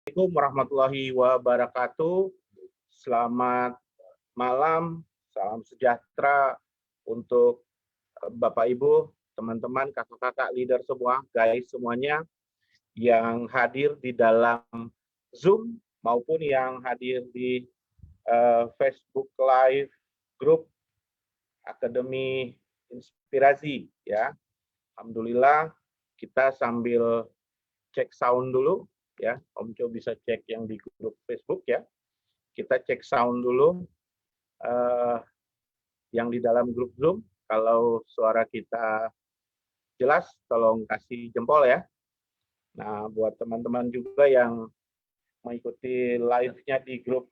Assalamualaikum warahmatullahi wabarakatuh. Selamat malam, salam sejahtera untuk Bapak Ibu, teman-teman, kakak-kakak, leader semua, guys semuanya yang hadir di dalam Zoom maupun yang hadir di Facebook Live Group Akademi Inspirasi ya. Alhamdulillah kita sambil cek sound dulu ya. Om Co bisa cek yang di grup Facebook ya. Kita cek sound dulu yang di dalam grup Zoom. Kalau suara kita jelas, tolong kasih jempol ya. Nah, buat teman-teman juga yang mengikuti live-nya di grup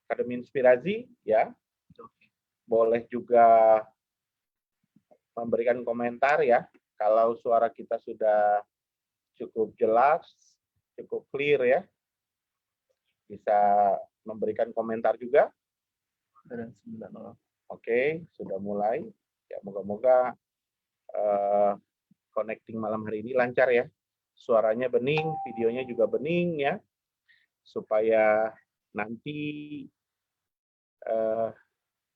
Akademi Inspirasi ya, boleh juga memberikan komentar ya. Kalau suara kita sudah cukup jelas, cukup clear ya, bisa memberikan komentar juga. Oke, sudah mulai. Ya, moga-moga connecting malam hari ini lancar ya. Suaranya bening, videonya juga bening ya, supaya nanti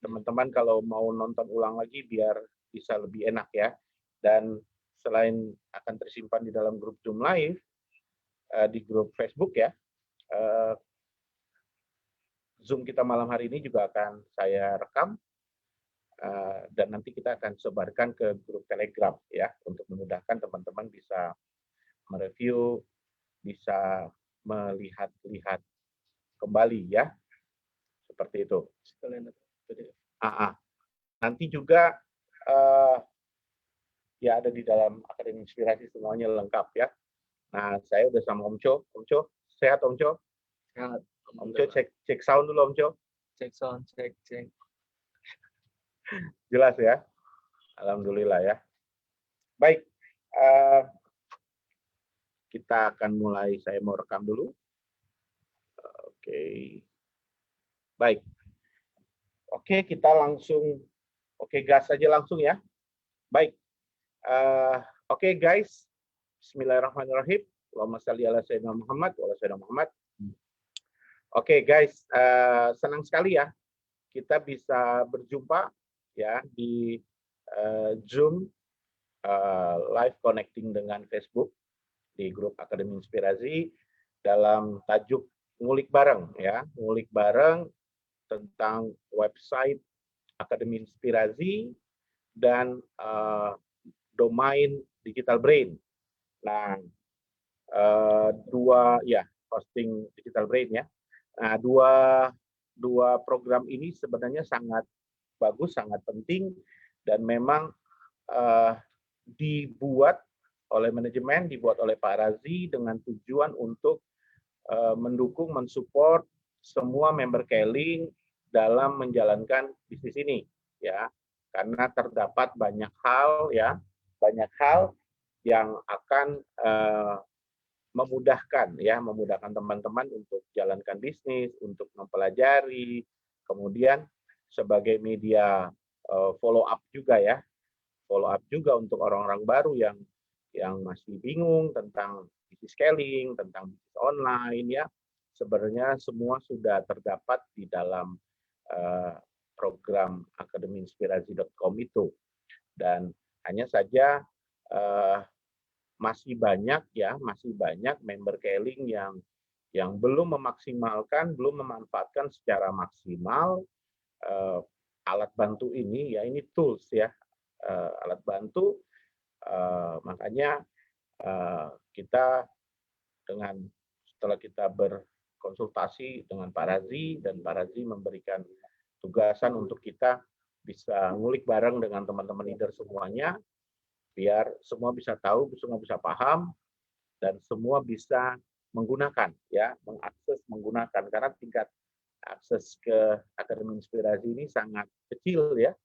teman-teman kalau mau nonton ulang lagi biar bisa lebih enak ya. Dan selain akan tersimpan di dalam grup Zoom Live, di grup Facebook ya, Zoom kita malam hari ini juga akan saya rekam, dan nanti kita akan sebarkan ke grup Telegram ya, untuk memudahkan teman-teman bisa mereview, bisa melihat-lihat kembali ya, seperti itu. Nanti juga ya ada di dalam Akademi Inspirasi semuanya lengkap ya. Nah, saya udah sama Om Co. Om Co, sehat Om Co? Sehat. Om Co, cek sound dulu Om Co. Cek sound, cek. Jelas ya? Alhamdulillah ya. Baik, kita akan mulai, saya mau rekam dulu. Oke. Baik. Oke, kita langsung, gas aja langsung ya. Baik. Oke guys, Bismillahirrahmanirrahim. Allahumma shalli ala sayyidina Muhammad wa ala sayyidina Muhammad. Oke guys, senang sekali ya kita bisa berjumpa ya di Zoom live connecting dengan Facebook di grup Akademi Inspirasi dalam tajuk ngulik bareng ya, ngulik bareng tentang website Akademi Inspirasi dan domain Digital Brain. Nah, hosting Digital Brain ya. Nah, dua program ini sebenarnya sangat bagus, sangat penting, dan memang dibuat oleh manajemen, dibuat oleh Pak Razi dengan tujuan untuk mendukung, mensupport semua member Keling dalam menjalankan bisnis ini ya, karena terdapat banyak hal yang akan memudahkan teman-teman untuk jalankan bisnis, untuk mempelajari, kemudian sebagai media follow up juga ya, follow up juga untuk orang-orang baru yang masih bingung tentang bisnis scaling, tentang bisnis online ya. Sebenarnya semua sudah terdapat di dalam program akademiinspirasi.com itu, dan hanya saja masih banyak member Keling yang belum memaksimalkan, belum memanfaatkan secara maksimal alat bantu ini ya, ini tools ya, alat bantu. Makanya kita setelah kita berkonsultasi dengan Pak Razi, dan Pak Razi memberikan tugasan untuk kita bisa ngulik bareng dengan teman-teman leader semuanya, biar semua bisa tahu, semua bisa paham, dan semua bisa menggunakan ya, mengakses, menggunakan, karena tingkat akses ke Akademi Inspirasi ini sangat kecil ya.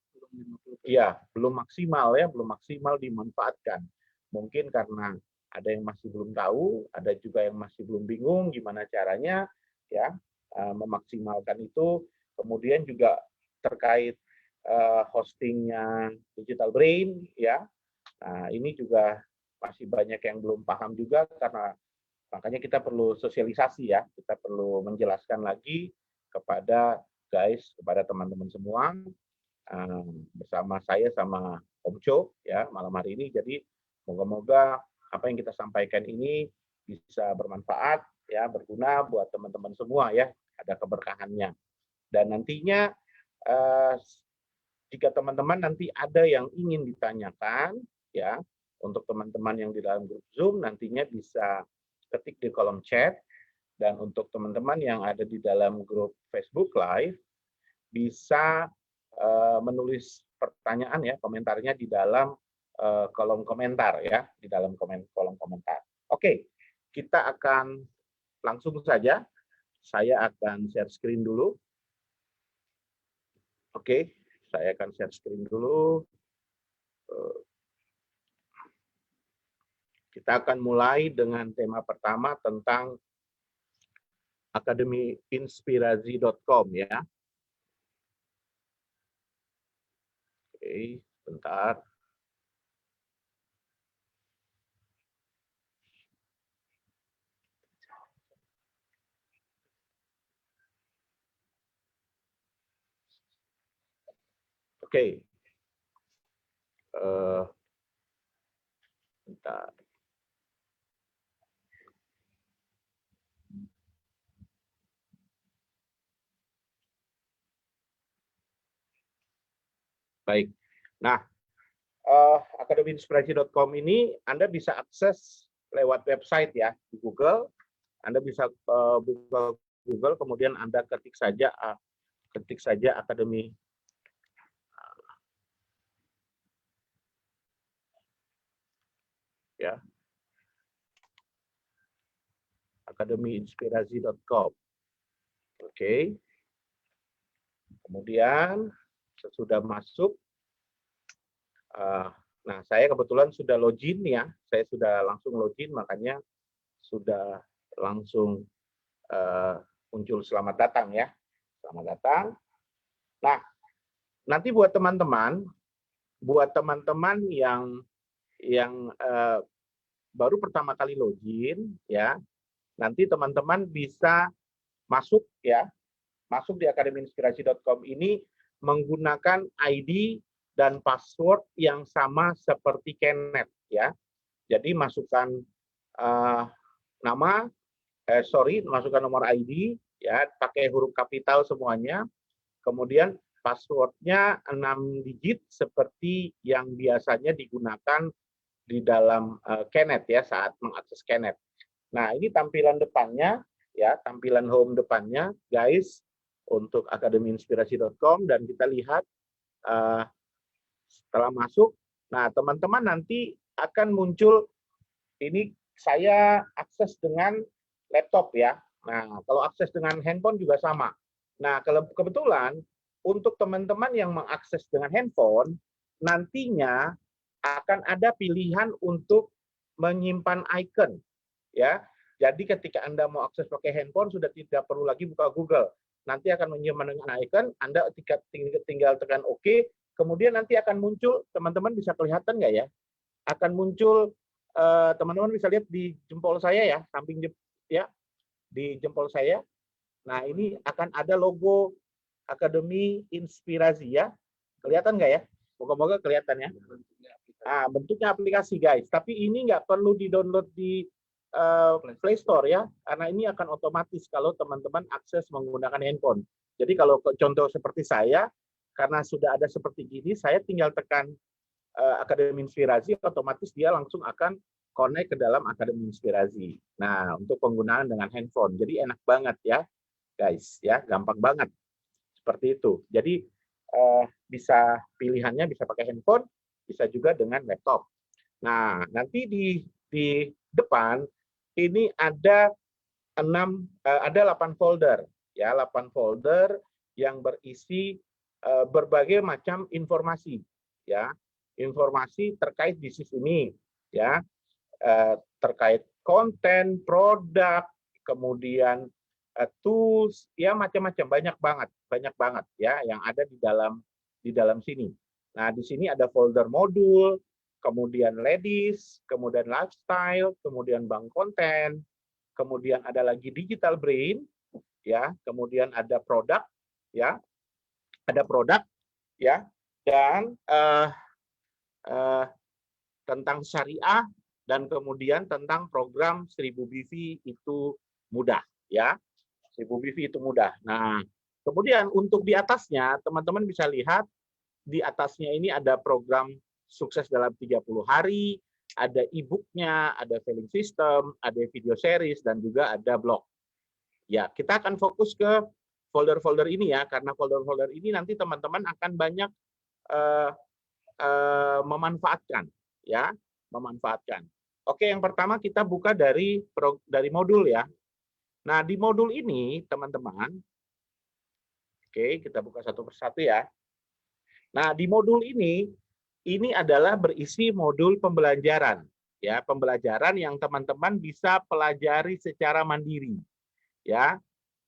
Iya, belum maksimal dimanfaatkan. Mungkin karena ada yang masih belum tahu, ada juga yang masih belum bingung gimana caranya ya memaksimalkan itu. Kemudian juga terkait hostingnya Digital Brain ya. Nah, ini juga masih banyak yang belum paham juga, karena Makanya kita perlu sosialisasi ya, kita perlu menjelaskan lagi kepada kepada teman-teman semua, bersama saya sama Om Cho ya malam hari ini. Jadi moga-moga apa yang kita sampaikan ini bisa bermanfaat ya, berguna buat teman-teman semua ya, ada keberkahannya. Dan nantinya jika teman-teman nanti ada yang ingin ditanyakan ya, untuk teman-teman yang di dalam grup Zoom nantinya bisa ketik di kolom chat, dan untuk teman-teman yang ada di dalam grup Facebook Live bisa menulis pertanyaan ya, komentarnya di dalam kolom komentar ya, di dalam kolom komentar. Oke, kita akan langsung saja. Saya akan share screen dulu. Oke, saya akan share screen dulu. Kita akan mulai dengan tema pertama tentang akademiinspirasi.com ya. Oke, bentar. Oke. Bentar. Baik. Nah, akademiinspirasi.com ini Anda bisa akses lewat website ya, di Google. Anda bisa buka Google, kemudian Anda ketik saja akademi ya. akademiinspirasi.com. Oke. Kemudian sesudah masuk, nah saya kebetulan sudah login ya, saya sudah langsung login, makanya sudah langsung muncul selamat datang ya, selamat datang. Nah, nanti buat teman-teman yang baru pertama kali login ya, nanti teman-teman bisa masuk ya, masuk di akademiinspirasi.com ini menggunakan ID dan password yang sama seperti Kenet ya. Jadi masukkan masukkan nomor ID ya, pakai huruf kapital semuanya. Kemudian passwordnya 6 digit seperti yang biasanya digunakan di dalam Kenet ya, saat mengakses Kenet. Nah, ini tampilan depannya ya, tampilan home depannya guys untuk akademiinspirasi.com, dan kita lihat setelah masuk. Nah, teman-teman nanti akan muncul ini, saya akses dengan laptop ya. Nah, kalau akses dengan handphone juga sama. Nah, kalau kebetulan untuk teman-teman yang mengakses dengan handphone, nantinya akan ada pilihan untuk menyimpan icon ya. Jadi ketika Anda mau akses pakai handphone sudah tidak perlu lagi buka Google. Nanti akan menyimpan dengan icon, Anda tinggal tekan OK, kemudian nanti akan muncul, teman-teman bisa kelihatan nggak ya? Akan muncul, teman-teman bisa lihat di jempol saya ya, samping ya, di jempol saya. Nah, ini akan ada logo Akademi Inspirasi ya. Kelihatan nggak ya? Moga-moga kelihatan ya. Bentuknya aplikasi guys, tapi ini nggak perlu di-download di Play Store ya, karena ini akan otomatis kalau teman-teman akses menggunakan handphone. Jadi kalau contoh seperti saya, karena sudah ada seperti gini, saya tinggal tekan Akademi Inspirasi, otomatis dia langsung akan connect ke dalam Akademi Inspirasi. Nah, untuk penggunaan dengan handphone, jadi enak banget ya guys, ya gampang banget seperti itu. Jadi bisa pilihannya bisa pakai handphone, bisa juga dengan laptop. Nah, nanti di depan ini ada 8 folder ya, 8 folder yang berisi berbagai macam informasi ya, informasi terkait bisnis ini ya, terkait konten, produk, kemudian tools ya, macam-macam, banyak banget ya yang ada di dalam sini. Nah, di sini ada folder modul, kemudian ladies, kemudian lifestyle, kemudian bank konten, kemudian ada lagi digital brain, ya, kemudian ada produk, ya, ya, dan tentang syariah, dan kemudian tentang program 1000 BV itu mudah, ya. 1000 BV itu mudah. Nah, kemudian untuk di atasnya, teman-teman bisa lihat di atasnya ini ada program sukses dalam 30 hari, ada e-booknya, ada filing system, ada video series, dan juga ada blog. Ya, kita akan fokus ke folder-folder ini ya, karena folder-folder ini nanti teman-teman akan banyak memanfaatkan, ya, memanfaatkan. Oke, yang pertama kita buka dari modul ya. Nah, di modul ini teman-teman, oke, kita buka satu persatu ya. Nah, di modul ini adalah berisi modul pembelajaran, ya, pembelajaran yang teman-teman bisa pelajari secara mandiri, ya,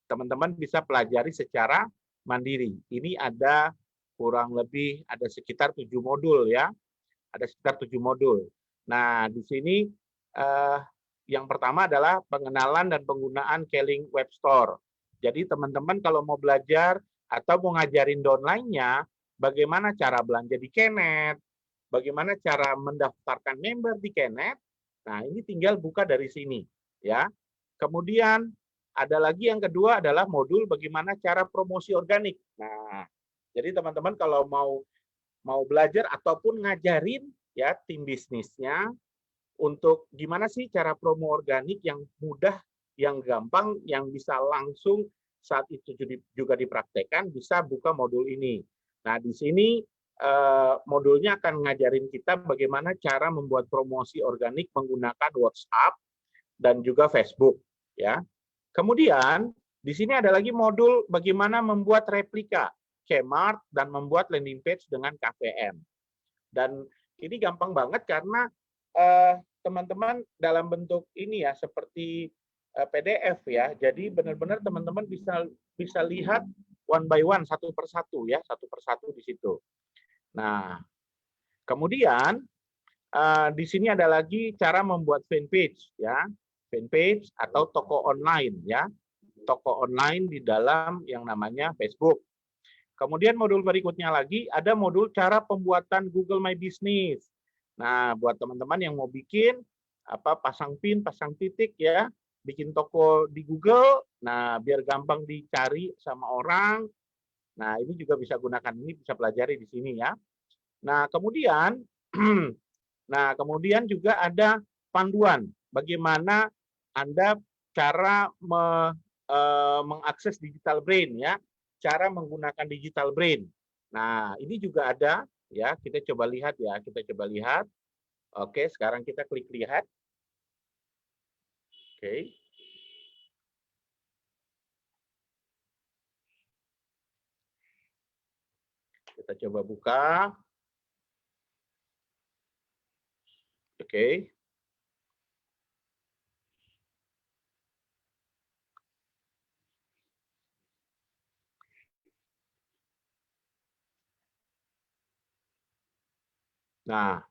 teman-teman bisa pelajari secara mandiri. Ini ada kurang lebih ada sekitar 7 modul ya, ada sekitar 7 modul. Nah, di sini yang pertama adalah pengenalan dan penggunaan Keling Web Store. Jadi teman-teman kalau mau belajar atau mau ngajarin downline-nya, bagaimana cara belanja di Kenet, bagaimana cara mendaftarkan member di Kenet, nah ini tinggal buka dari sini, ya. Kemudian ada lagi yang kedua adalah modul bagaimana cara promosi organik. Nah, jadi teman-teman kalau mau belajar ataupun ngajarin ya tim bisnisnya untuk gimana sih cara promo organik yang mudah, yang gampang, yang bisa langsung saat itu juga dipraktekkan, bisa buka modul ini. Nah, di sini modulnya akan ngajarin kita bagaimana cara membuat promosi organik menggunakan WhatsApp dan juga Facebook, ya. Kemudian di sini ada lagi modul bagaimana membuat replika Kmart dan membuat landing page dengan KVM. Dan ini gampang banget karena teman-teman dalam bentuk ini ya seperti PDF ya. Jadi benar-benar teman-teman bisa lihat one by one, satu persatu ya, satu persatu di situ. Nah, kemudian di sini ada lagi cara membuat fanpage ya, fanpage atau toko online ya, toko online di dalam yang namanya Facebook. Kemudian modul berikutnya lagi ada modul cara pembuatan Google My Business. Nah, buat teman-teman yang mau bikin pasang pin, pasang titik ya, bikin toko di Google, nah biar gampang dicari sama orang. Nah, ini juga bisa gunakan, ini bisa pelajari di sini ya. Nah, kemudian juga ada panduan bagaimana Anda cara mengakses digital brain ya, cara menggunakan digital brain. Nah, ini juga ada ya, kita coba lihat ya, kita coba lihat. Oke, sekarang kita klik lihat. Oke. Kita coba buka. Oke. Nah,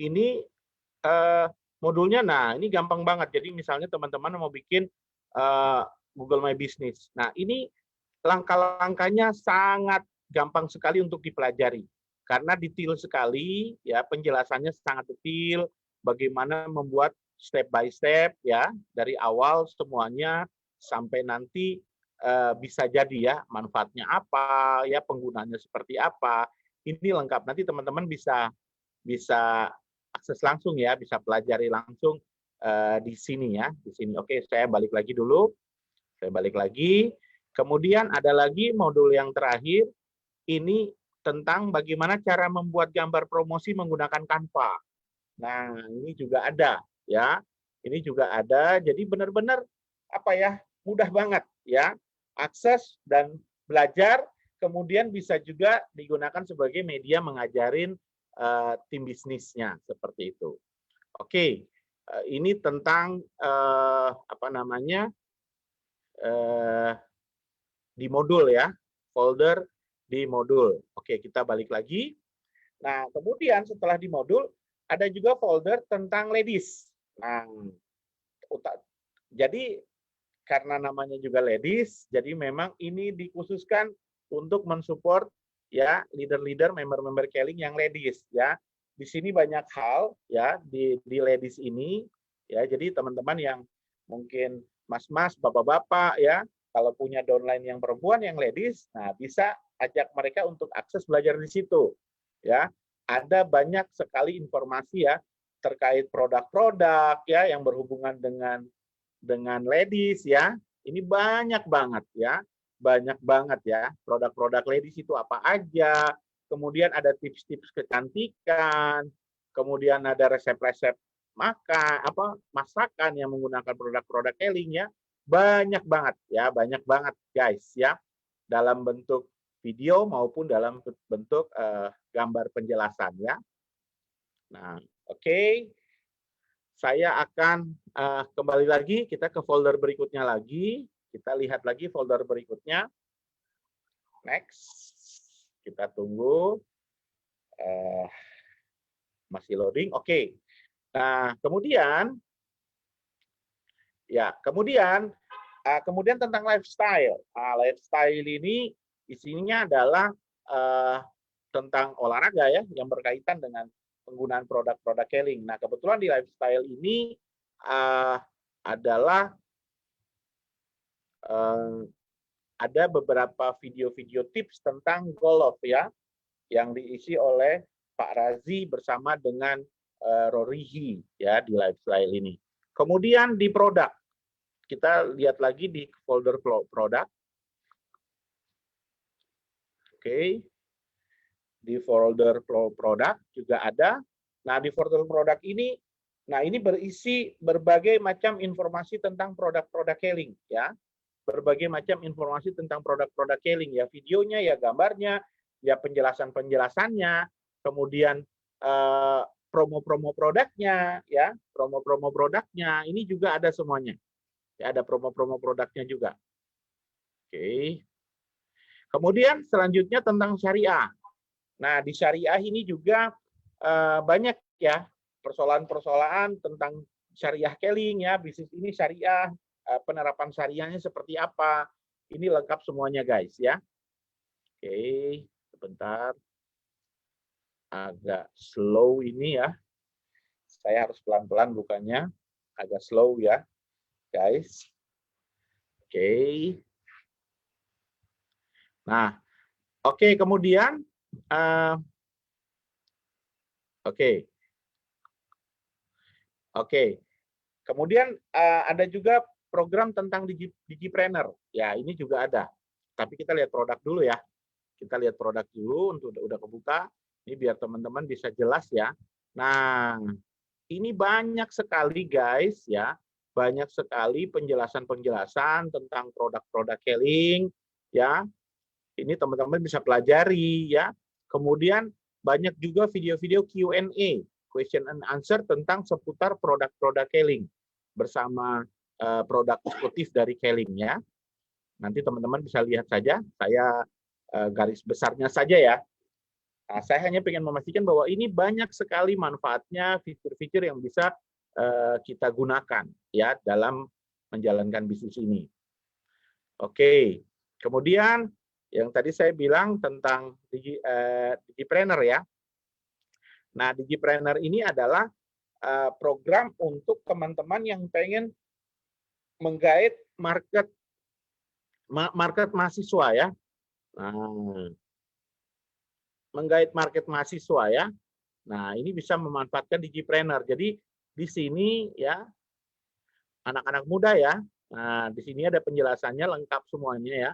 ini modulnya, nah ini gampang banget. Jadi misalnya teman-teman mau bikin Google My Business. Nah, ini langkah-langkahnya sangat gampang sekali untuk dipelajari. Karena detail sekali, ya penjelasannya sangat detail, bagaimana membuat step by step, ya dari awal semuanya sampai nanti bisa jadi ya manfaatnya apa, ya penggunanya seperti apa. Ini lengkap. Nanti teman-teman bisa akses langsung ya, bisa pelajari langsung di sini ya, di sini. Oke, saya balik lagi dulu. Saya balik lagi. Kemudian ada lagi modul yang terakhir, ini tentang bagaimana cara membuat gambar promosi menggunakan Canva. Nah, ini juga ada ya. Ini juga ada. Jadi benar-benar apa ya? Mudah banget ya. Akses dan belajar, kemudian bisa juga digunakan sebagai media mengajarin tim bisnisnya seperti itu. Oke, ini tentang apa namanya di modul ya, folder di modul. Oke, kita balik lagi. Nah, kemudian setelah di modul ada juga folder tentang ladies. Nah, Jadi karena namanya juga ladies, jadi memang ini dikhususkan untuk mensupport ya leader-leader, member-member Keling yang ladies ya. Di sini banyak hal ya di ladies ini ya. Jadi teman-teman yang mungkin mas-mas, bapak-bapak ya, kalau punya downline yang perempuan yang ladies, nah bisa ajak mereka untuk akses belajar di situ ya. Ada banyak sekali informasi ya terkait produk-produk ya yang berhubungan dengan ladies ya. Ini banyak banget ya. Banyak banget ya. Produk-produk ladies itu apa aja. Kemudian ada tips-tips kecantikan. Kemudian ada resep-resep masakan yang menggunakan produk-produk Keling ya. Banyak banget ya, banyak banget guys ya. Dalam bentuk video maupun dalam bentuk gambar penjelasan ya. Nah, oke. Saya akan kembali lagi, kita ke folder berikutnya lagi. Kita lihat lagi folder berikutnya. Next. Kita tunggu. Masih loading. Oke. Nah, kemudian tentang lifestyle. Nah, lifestyle ini isinya adalah tentang olahraga ya, yang berkaitan dengan penggunaan produk-produk Keling. Nah, kebetulan di lifestyle ini adalah ada beberapa video-video tips tentang golf ya, yang diisi oleh Pak Razi bersama dengan Rorihi ya di lifestyle ini. Kemudian di produk, kita lihat lagi di folder produk. Oke. Di folder produk juga ada. Nah, di folder produk ini, nah ini berisi berbagai macam informasi tentang produk-produk Keling ya. Berbagai macam informasi tentang produk-produk Keling ya, videonya ya, gambarnya, ya penjelasan-penjelasannya, kemudian promo-promo produknya ya, promo-promo produknya ini juga ada semuanya. Ya, ada promo-promo produknya juga. Oke. Kemudian selanjutnya tentang syariah. Nah, di syariah ini juga banyak ya persoalan-persoalan tentang syariah Keling ya, bisnis ini syariah, penerapan syariahnya seperti apa. Ini lengkap semuanya guys ya. Oke, sebentar. Agak slow ini ya. Saya harus pelan-pelan bukannya. Agak slow ya, guys. Oke. Nah, oke, kemudian Oke. Kemudian ada juga program tentang Digipreneur. Ya, ini juga ada. Tapi kita lihat produk dulu ya. Kita lihat produk dulu untuk udah kebuka. Ini biar teman-teman bisa jelas ya. Nah, ini banyak sekali guys ya. Banyak sekali penjelasan-penjelasan tentang produk-produk Keling ya. Ini teman-teman bisa pelajari ya. Kemudian banyak juga video-video Q&A, question and answer tentang seputar produk-produk Keling bersama produk eksekutif dari Keling ya. Nanti teman-teman bisa lihat saja, saya garis besarnya saja ya. Nah, saya hanya ingin memastikan bahwa ini banyak sekali manfaatnya, fitur-fitur yang bisa kita gunakan ya dalam menjalankan bisnis ini. Oke, kemudian yang tadi saya bilang tentang Digipreneur ya. Nah, Digipreneur ini adalah program untuk teman-teman yang pengen menggait market mahasiswa ya. Nah, menggait market mahasiswa ya. Nah, ini bisa memanfaatkan Digipreneur. Jadi di sini ya anak-anak muda ya. Nah, di sini ada penjelasannya lengkap semuanya ya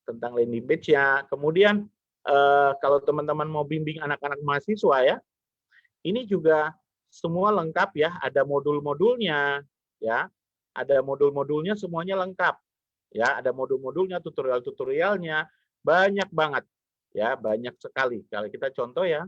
tentang landing page ya. Kemudian kalau teman-teman mau bimbing anak-anak mahasiswa ya, ini juga semua lengkap ya, ada modul-modulnya ya. Ada modul-modulnya semuanya lengkap. Ya, ada modul-modulnya, tutorial-tutorialnya, banyak banget. Ya, banyak sekali. Kalau kita contoh ya,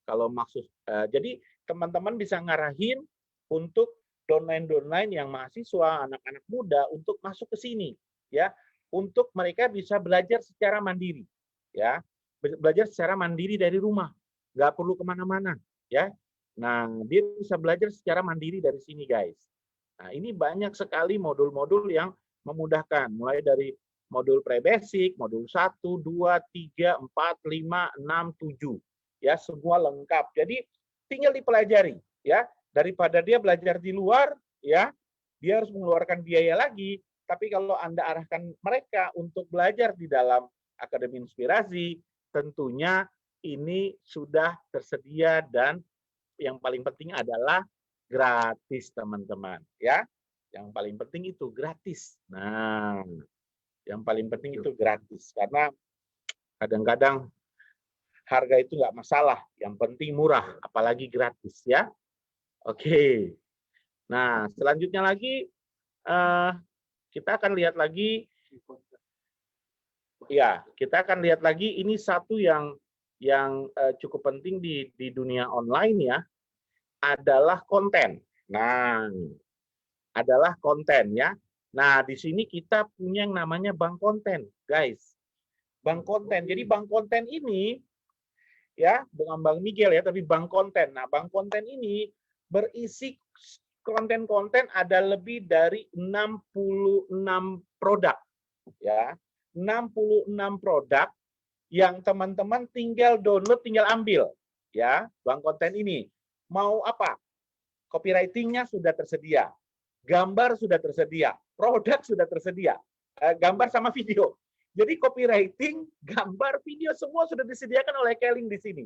kalau maksud jadi teman-teman bisa ngarahin untuk downline yang mahasiswa, anak-anak muda untuk masuk ke sini ya, untuk mereka bisa belajar secara mandiri ya, belajar secara mandiri dari rumah, nggak perlu kemana-mana ya. Nah, dia bisa belajar secara mandiri dari sini guys. Nah, ini banyak sekali modul-modul yang memudahkan, mulai dari modul pre-basic, modul 1, 2, 3, 4, 5, 6, 7. Ya, semua lengkap. Jadi tinggal dipelajari, ya. Daripada dia belajar di luar, ya, dia harus mengeluarkan biaya lagi. Tapi kalau Anda arahkan mereka untuk belajar di dalam Akademi Inspirasi, tentunya ini sudah tersedia dan yang paling penting adalah gratis, teman-teman, ya. Yang paling penting itu gratis. Nah, yang paling penting itu gratis karena kadang-kadang harga itu nggak masalah, yang penting murah, apalagi gratis, ya. Oke. Nah, selanjutnya lagi kita akan lihat lagi, ya, kita akan lihat lagi ini satu yang cukup penting di dunia online, ya, adalah konten. Nah, adalah konten, ya. Nah, di sini kita punya yang namanya bank konten, guys. Bank konten. Jadi bank konten ini, ya, bukan Bang Miguel ya, tapi bank konten. Nah, bank konten ini berisi konten-konten ada lebih dari 66 produk, ya. 66 produk yang teman-teman tinggal download, tinggal ambil, ya. Bank konten ini mau apa? Copywriting-nya sudah tersedia, gambar sudah tersedia, produk sudah tersedia, gambar sama video. Jadi copywriting, gambar, video semua sudah disediakan oleh Keling di sini.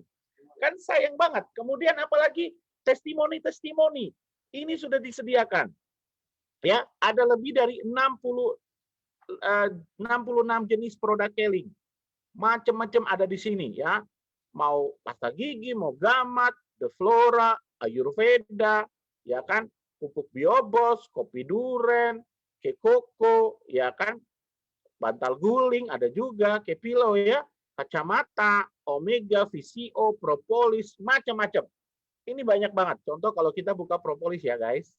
Kan sayang banget. Kemudian apalagi testimoni-testimoni. Ini sudah disediakan. Ya, ada lebih dari 66 jenis produk Keling. Macam-macam ada di sini, ya. Mau pasta gigi, mau gamat, The Flora, Ayurveda, ya kan? Pupuk biobos, kopi duren, kekoko, ya kan? Bantal guling ada juga, kepilo, ya, kacamata, omega, VCO, propolis, macam-macam. Ini banyak banget. Contoh kalau kita buka propolis, ya guys.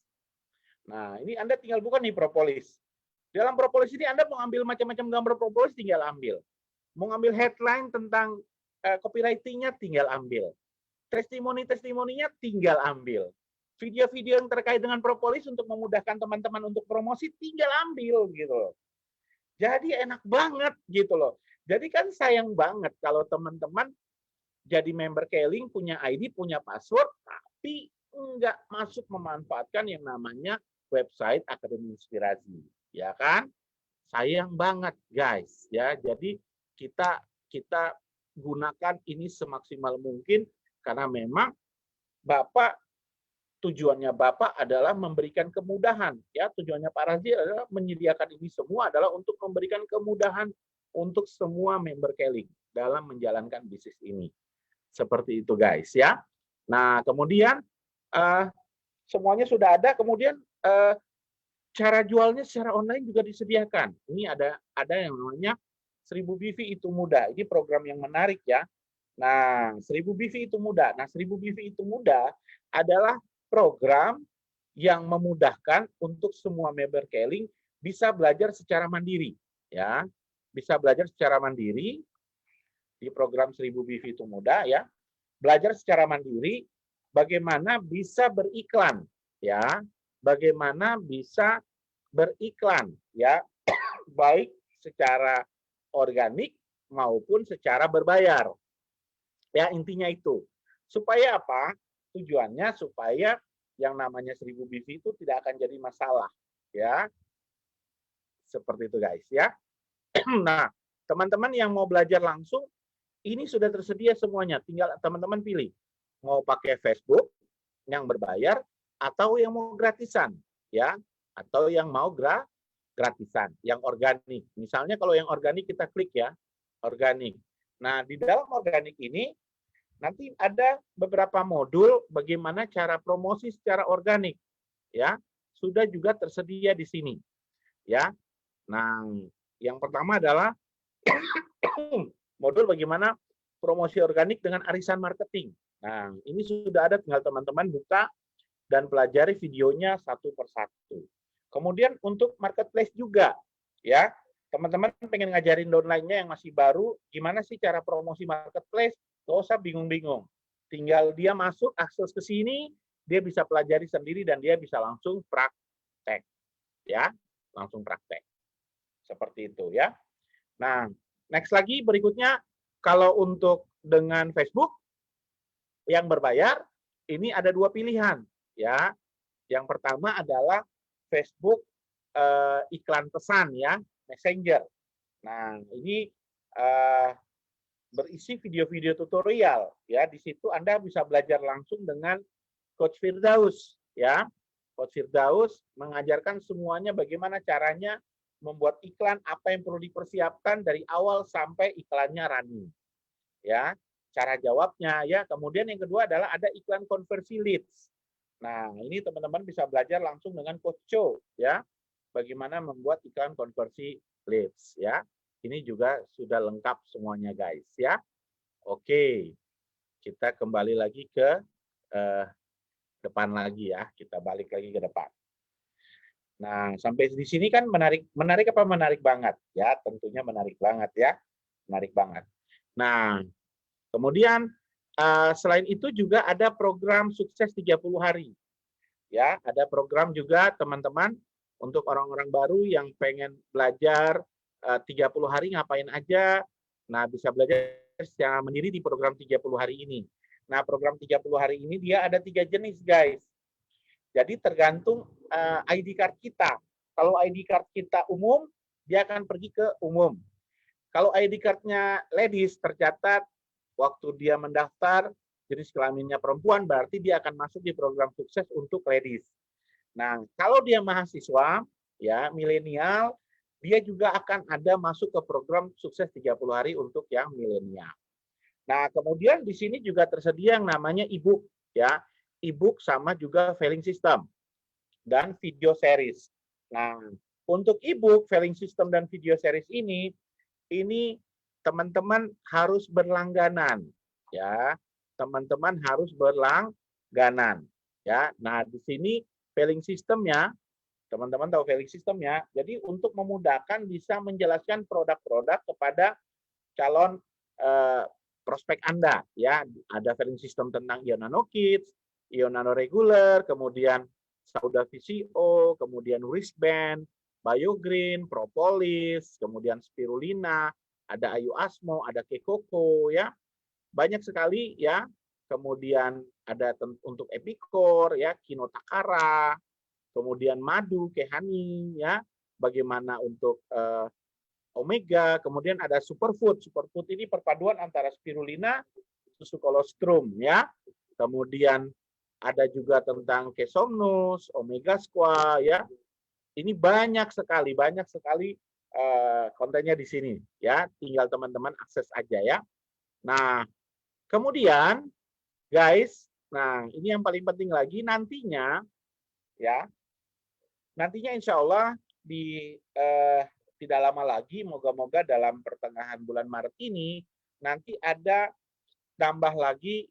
Nah, ini Anda tinggal buka nih propolis. Dalam propolis ini Anda mau ambil macam-macam gambar propolis, tinggal ambil. Mau ngambil headline tentang copywriting-nya, tinggal ambil. Testimoni-testimoninya tinggal ambil. Video-video yang terkait dengan propolis untuk memudahkan teman-teman untuk promosi, tinggal ambil gitu loh. Jadi enak banget gitu loh. Jadi kan sayang banget kalau teman-teman jadi member Keling, punya ID, punya password, tapi nggak masuk memanfaatkan yang namanya website Akademi Inspirasi, ya kan? Sayang banget, guys. Ya, jadi kita gunakan ini semaksimal mungkin karena memang tujuannya Bapak adalah memberikan kemudahan, ya. Tujuannya Pak Razi adalah menyediakan ini semua adalah untuk memberikan kemudahan untuk semua member Keling dalam menjalankan bisnis ini. Seperti itu, guys, ya. Nah, kemudian semuanya sudah ada, kemudian cara jualnya secara online juga disediakan. Ini ada yang namanya 1000 BV itu mudah. Ini program yang menarik, ya. Nah, 1000 BV itu mudah. Nah, 1000 BV itu mudah adalah program yang memudahkan untuk semua member Keling bisa belajar secara mandiri, ya. Bisa belajar secara mandiri di program 1000 BV itu mudah, ya. Belajar secara mandiri bagaimana bisa beriklan, ya. Bagaimana bisa beriklan, ya. Baik secara organik maupun secara berbayar. Ya, intinya itu. Supaya apa? Tujuannya supaya yang namanya 1000 BV itu tidak akan jadi masalah, ya. Seperti itu, guys, ya. Nah, teman-teman yang mau belajar langsung, ini sudah tersedia semuanya. Tinggal teman-teman pilih. Mau pakai Facebook yang berbayar atau yang mau gratisan, ya. Atau yang mau gratisan, yang organik. Misalnya kalau yang organik kita klik, ya, organik. Nah, di dalam organik ini nanti ada beberapa modul bagaimana cara promosi secara organik, ya. Sudah juga tersedia di sini, ya. Nah, yang pertama adalah modul bagaimana promosi organik dengan arisan marketing. Nah, ini sudah ada, tinggal teman-teman buka dan pelajari videonya satu persatu. Kemudian untuk marketplace juga, ya. Teman-teman pengen ngajarin downline-nya yang masih baru, gimana sih cara promosi marketplace? Gak usah bingung-bingung. Tinggal dia masuk, akses ke sini, dia bisa pelajari sendiri dan dia bisa langsung praktek. ya, langsung praktek. Seperti itu ya. Nah, next lagi berikutnya, kalau untuk dengan Facebook yang berbayar, ini ada dua pilihan ya. Yang pertama adalah Facebook iklan pesan ya, Messenger. Nah, ini berisi video-video tutorial ya. Di situ Anda bisa belajar langsung dengan Coach Firdaus ya. Coach Firdaus mengajarkan semuanya bagaimana caranya membuat iklan, apa yang perlu dipersiapkan dari awal sampai iklannya running. Ya, cara jawabnya ya. Kemudian yang kedua adalah ada iklan konversi leads. Nah, ini teman-teman bisa belajar langsung dengan Coach Cho ya. Bagaimana membuat iklan konversi leads ya. Ini juga sudah lengkap semuanya guys ya. Oke. Kita kembali lagi ke depan lagi ya. Kita balik lagi ke depan. Nah, sampai di sini kan menarik apa menarik banget ya, tentunya menarik banget ya. Menarik banget. Nah, kemudian selain itu juga ada program sukses 30 hari. Ya, ada program juga teman-teman untuk orang-orang baru yang pengen belajar 30 hari ngapain aja. Nah, bisa belajar secara mandiri di program 30 hari ini. Nah, program 30 hari ini dia ada 3 jenis, guys. Jadi tergantung ID card kita. Kalau ID card kita umum, dia akan pergi ke umum. Kalau ID card-nya ladies tercatat waktu dia mendaftar jenis kelaminnya perempuan, berarti dia akan masuk di program sukses untuk ladies. Nah, kalau dia mahasiswa, ya milenial, dia juga akan ada masuk ke program sukses 30 hari untuk yang milenial. Nah, kemudian di sini juga tersedia yang namanya e-book, ya. E-book sama juga filing system dan video series. Nah, untuk e-book, filing system dan video series ini teman-teman harus berlangganan, ya. Teman-teman harus berlangganan, ya. Nah, di sini filing systemnya, teman-teman tahu filing systemnya. Jadi untuk memudahkan bisa menjelaskan produk-produk kepada calon prospek Anda, ya. Ada filing system tentang Ionano Kids, Ionano Regular, kemudian Sauda VCO, kemudian wristband, BioGreen, Propolis, kemudian Spirulina, ada Ayu Asmo, ada Kekoko, ya. Banyak sekali, ya. Kemudian ada untuk Epicor, ya, Kinotakara, kemudian madu, Kehani, ya. Bagaimana untuk Omega, kemudian ada superfood. Superfood ini perpaduan antara spirulina, susu kolostrum, ya. Kemudian ada juga tentang Kesomnus, Omega Squaa, ya. Ini banyak sekali kontennya di sini, ya. Tinggal teman-teman akses aja, ya. Nah, kemudian, guys, nah ini yang paling penting lagi nantinya, ya. Nantinya insya Allah tidak lama lagi, moga-moga dalam pertengahan bulan Maret ini, nanti ada tambah lagi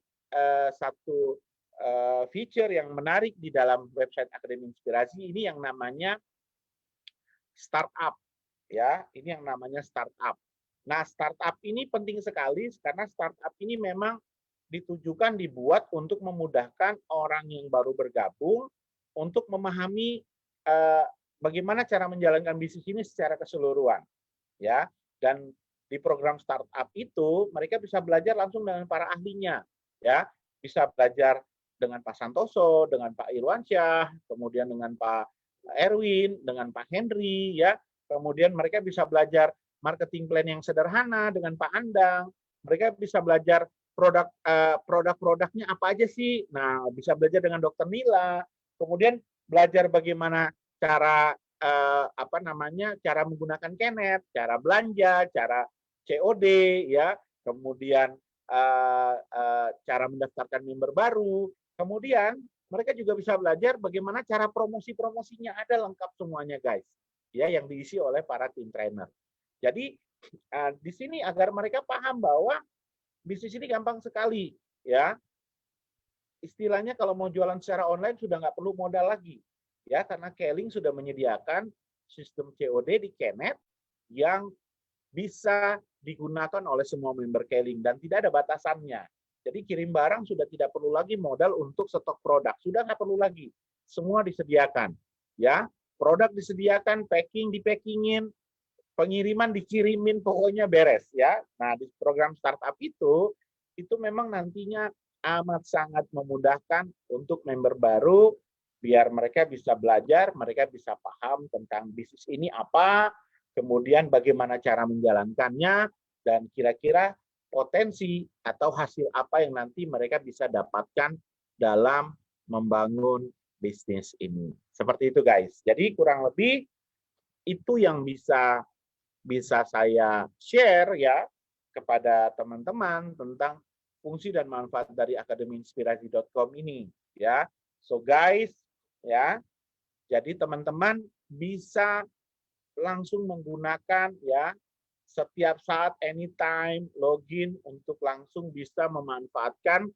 satu feature yang menarik di dalam website Akademi Inspirasi ini yang namanya startup, ya. Ini yang namanya startup. Nah, startup ini penting sekali karena startup ini memang ditujukan dibuat untuk memudahkan orang yang baru bergabung untuk memahami bagaimana cara menjalankan bisnis ini secara keseluruhan, ya. Dan di program startup itu mereka bisa belajar langsung dengan para ahlinya, ya. Bisa belajar dengan Pak Santoso, dengan Pak Irwansyah, kemudian dengan Pak Erwin, dengan Pak Henry, ya. Kemudian mereka bisa belajar marketing plan yang sederhana dengan Pak Andang. Mereka bisa belajar produk-produknya apa aja sih. Nah, bisa belajar dengan Dr. Nila. Kemudian belajar bagaimana cara cara menggunakan Kenet, cara belanja, cara COD, ya. Kemudian cara mendaftarkan member baru. Kemudian mereka juga bisa belajar bagaimana cara promosi-promosinya, ada lengkap semuanya, guys. Ya, yang diisi oleh para tim trainer. Jadi di sini agar mereka paham bahwa bisnis ini gampang sekali, ya. Istilahnya kalau mau jualan secara online sudah nggak perlu modal lagi, ya, karena Keling sudah menyediakan sistem COD di Kenet yang bisa digunakan oleh semua member Keling dan tidak ada batasannya. Jadi kirim barang sudah tidak perlu lagi modal untuk stok produk, sudah nggak perlu lagi, semua disediakan, ya. produk disediakan, packing dipackingin, pengiriman dikirimin, pokoknya beres ya. Nah, di program startup itu memang nantinya amat sangat memudahkan untuk member baru, biar mereka bisa belajar, mereka bisa paham tentang bisnis ini apa, kemudian bagaimana cara menjalankannya, dan kira-kira potensi atau hasil apa yang nanti mereka bisa dapatkan dalam membangun bisnis ini. Seperti itu guys. Jadi kurang lebih itu yang bisa saya share ya kepada teman-teman tentang fungsi dan manfaat dari akademiinspirasi.com ini ya. So guys ya, jadi teman-teman bisa langsung menggunakan ya setiap saat, anytime, login untuk langsung bisa memanfaatkan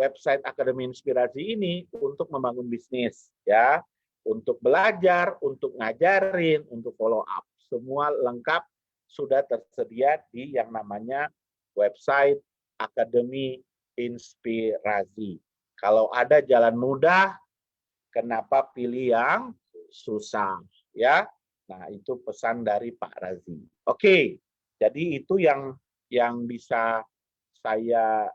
website Akademi Inspirasi ini untuk membangun bisnis ya, untuk belajar, untuk ngajarin, untuk follow up. Semua lengkap sudah tersedia di yang namanya website Akademi Inspirasi. Kalau ada jalan mudah, kenapa pilih yang susah ya? Nah, itu pesan dari Pak Razi. Oke, jadi itu yang bisa saya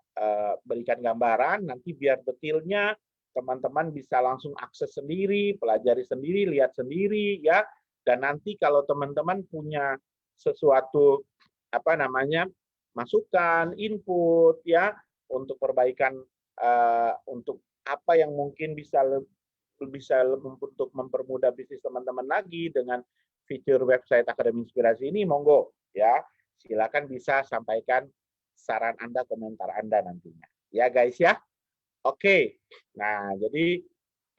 berikan gambaran. Nanti biar detailnya teman-teman bisa langsung akses sendiri, pelajari sendiri, lihat sendiri ya. Dan nanti kalau teman-teman punya sesuatu apa namanya masukan, input ya untuk perbaikan untuk apa yang mungkin bisa untuk mempermudah bisnis teman-teman lagi dengan fitur website Akademi Inspirasi ini, monggo ya, silakan bisa sampaikan saran Anda, komentar Anda nantinya ya guys ya. Oke, nah jadi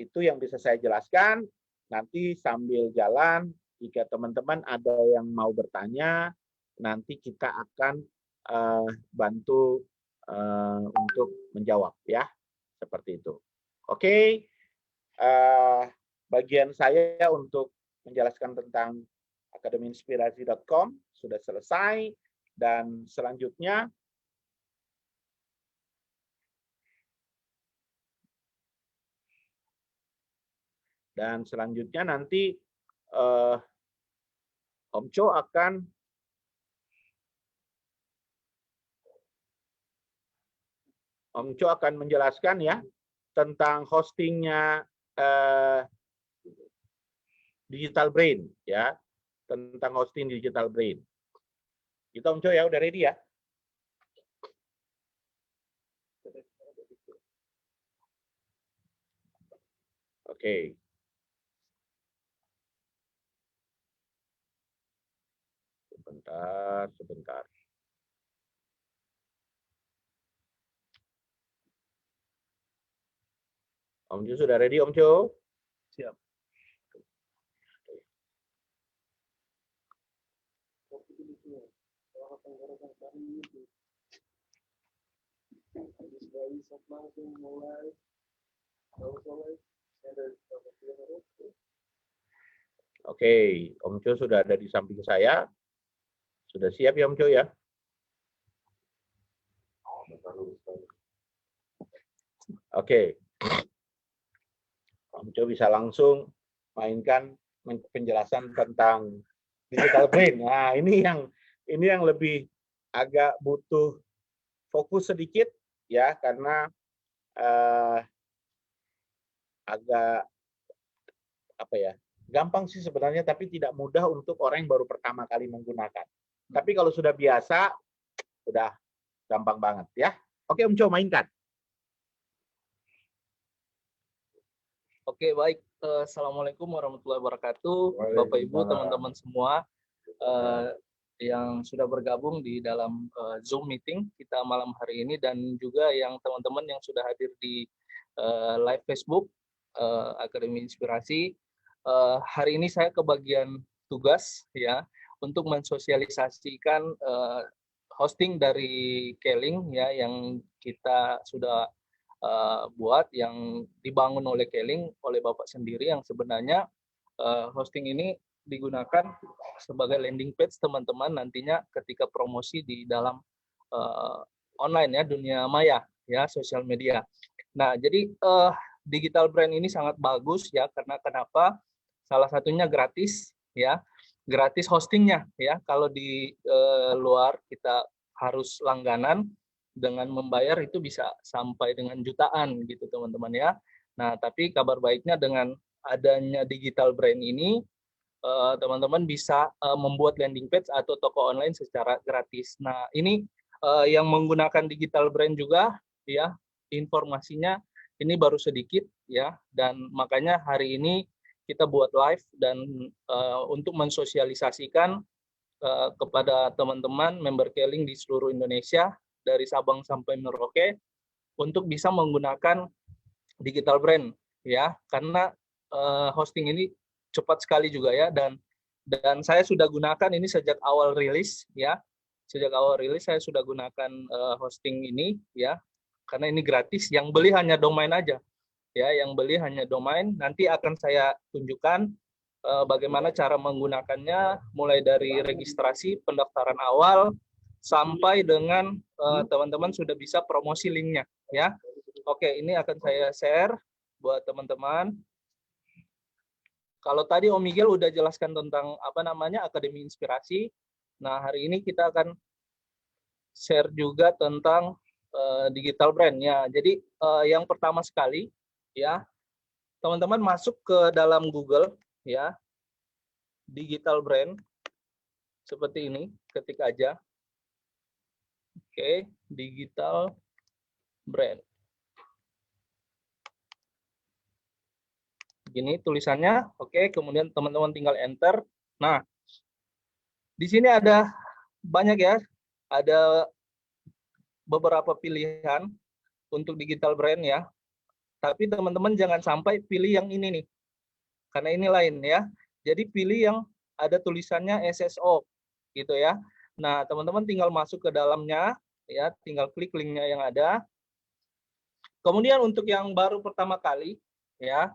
itu yang bisa saya jelaskan. Nanti sambil jalan jika teman-teman ada yang mau bertanya, nanti kita akan bantu untuk menjawab ya, seperti itu. Oke. Bagian saya untuk menjelaskan tentang akademiinspirasi.com sudah selesai, dan selanjutnya nanti Om Cho akan menjelaskan ya tentang hostingnya Digital Brain ya, tentang hosting Digital Brain. Kita Om Cho ya, udah ready ya? Oke. Sebentar. Om Cho sudah ready, Om Cho? Siap. Oke, Om Cho sudah ada di samping saya. Sudah siap ya Om Cho ya? Oke. Om Cho bisa langsung mainkan penjelasan tentang Digital Brain. Nah, ini yang lebih agak butuh fokus sedikit ya, karena agak apa ya, gampang sih sebenarnya, tapi tidak mudah untuk orang yang baru pertama kali menggunakan. Tapi kalau sudah biasa, udah gampang banget ya. Oke Om Cho, mainkan. Oke, baik. Assalamualaikum warahmatullahi wabarakatuh. Bapak Ibu, teman-teman semua yang sudah bergabung di dalam Zoom meeting kita malam hari ini, dan juga yang teman-teman yang sudah hadir di live Facebook Akademi Inspirasi. Hari ini saya kebagian tugas ya untuk mensosialisasikan hosting dari Keling ya, yang kita sudah buat, yang dibangun oleh Keling, oleh Bapak sendiri, yang sebenarnya hosting ini digunakan sebagai landing page teman-teman nantinya ketika promosi di dalam online ya, dunia maya ya, sosial media. Nah, jadi Digital Brand ini sangat bagus ya, karena kenapa? Salah satunya gratis, ya, gratis hostingnya, ya. Kalau di luar kita harus langganan, dengan membayar itu bisa sampai dengan jutaan gitu teman-teman ya. Nah, tapi kabar baiknya dengan adanya digital brand ini, teman-teman bisa membuat landing page atau toko online secara gratis. Nah, ini yang menggunakan digital brand juga, ya, informasinya ini baru sedikit, ya, dan makanya hari ini kita buat live dan untuk mensosialisasikan kepada teman-teman member Keling di seluruh Indonesia dari Sabang sampai Merauke untuk bisa menggunakan digital brand, ya, karena hosting ini cepat sekali juga ya, dan saya sudah gunakan ini sejak awal rilis, ya, sejak awal rilis saya sudah gunakan hosting ini, ya, karena ini gratis, yang beli hanya domain aja, ya, yang beli hanya domain. Nanti akan saya tunjukkan bagaimana cara menggunakannya, mulai dari registrasi, pendaftaran awal, sampai dengan teman-teman sudah bisa promosi linknya, ya. Oke, ini akan saya share buat teman-teman. Kalau tadi Om Miguel udah jelaskan tentang apa namanya Akademi Inspirasi. Nah, hari ini kita akan share juga tentang digital brand ya. Jadi yang pertama sekali ya, teman-teman masuk ke dalam Google ya, digital brand seperti ini, ketik aja. Oke, digital brand. Gini tulisannya, oke, kemudian teman-teman tinggal enter. Nah, di sini ada banyak ya, ada beberapa pilihan untuk digital brand ya. Tapi teman-teman jangan sampai pilih yang ini nih, karena ini lain ya. Jadi pilih yang ada tulisannya SSO gitu ya. Nah, teman-teman tinggal masuk ke dalamnya ya, tinggal klik linknya yang ada. Kemudian untuk yang baru pertama kali ya,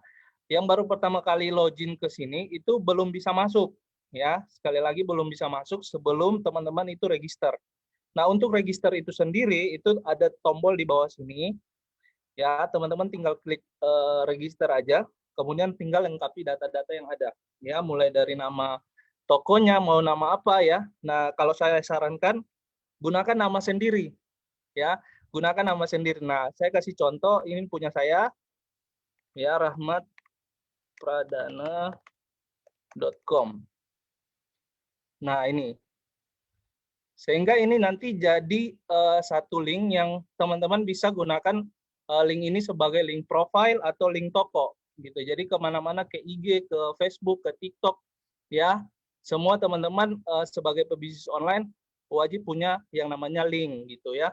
yang baru pertama kali login ke sini itu belum bisa masuk ya. Sekali lagi belum bisa masuk sebelum teman-teman itu register. Nah, untuk register itu sendiri itu ada tombol di bawah sini. Ya, teman-teman tinggal klik register aja, kemudian tinggal lengkapi data-data yang ada. Ya, mulai dari nama tokonya mau nama apa ya. Nah, kalau saya sarankan gunakan nama sendiri. Ya, gunakan nama sendiri. Nah, saya kasih contoh, ini punya saya ya, rahmatpradana.com. Nah, ini. Sehingga ini nanti jadi satu link yang teman-teman bisa gunakan link ini sebagai link profile atau link toko gitu. Jadi kemana-mana, ke IG, ke Facebook, ke TikTok ya, semua teman-teman sebagai pebisnis online wajib punya yang namanya link gitu ya.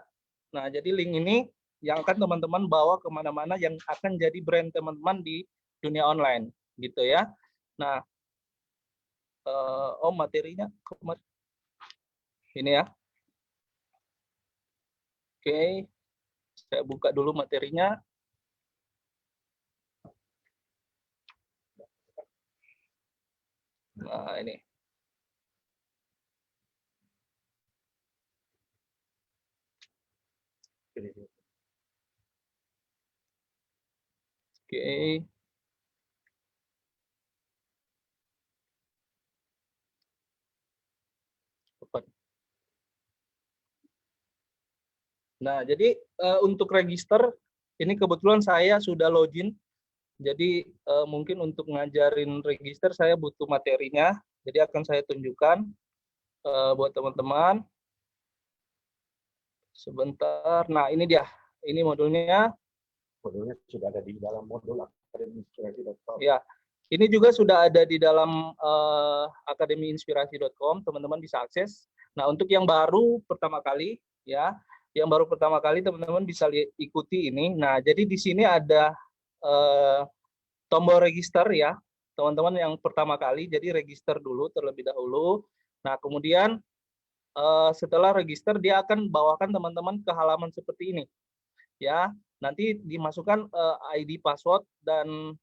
Nah, jadi link ini yang akan teman-teman bawa kemana-mana yang akan jadi brand teman-teman di dunia online gitu ya. Nah, materinya ini ya. Oke, saya buka dulu materinya. Nah, ini. Oke. Nah, jadi untuk register, ini kebetulan saya sudah login. Jadi mungkin untuk ngajarin register saya butuh materinya. Jadi akan saya tunjukkan buat teman-teman. Sebentar. Nah, ini dia. Ini modulnya. Modulnya sudah ada di dalam modul akademiinspirasi.com. Ya, ini juga sudah ada di dalam akademiinspirasi.com. Teman-teman bisa akses. Nah, untuk yang baru pertama kali, ya, yang baru pertama kali teman-teman bisa ikuti ini. Nah, jadi di sini ada tombol register ya, teman-teman yang pertama kali. Jadi register dulu terlebih dahulu. Nah, kemudian setelah register dia akan bawakan teman-teman ke halaman seperti ini ya. Nanti dimasukkan ID, password, dan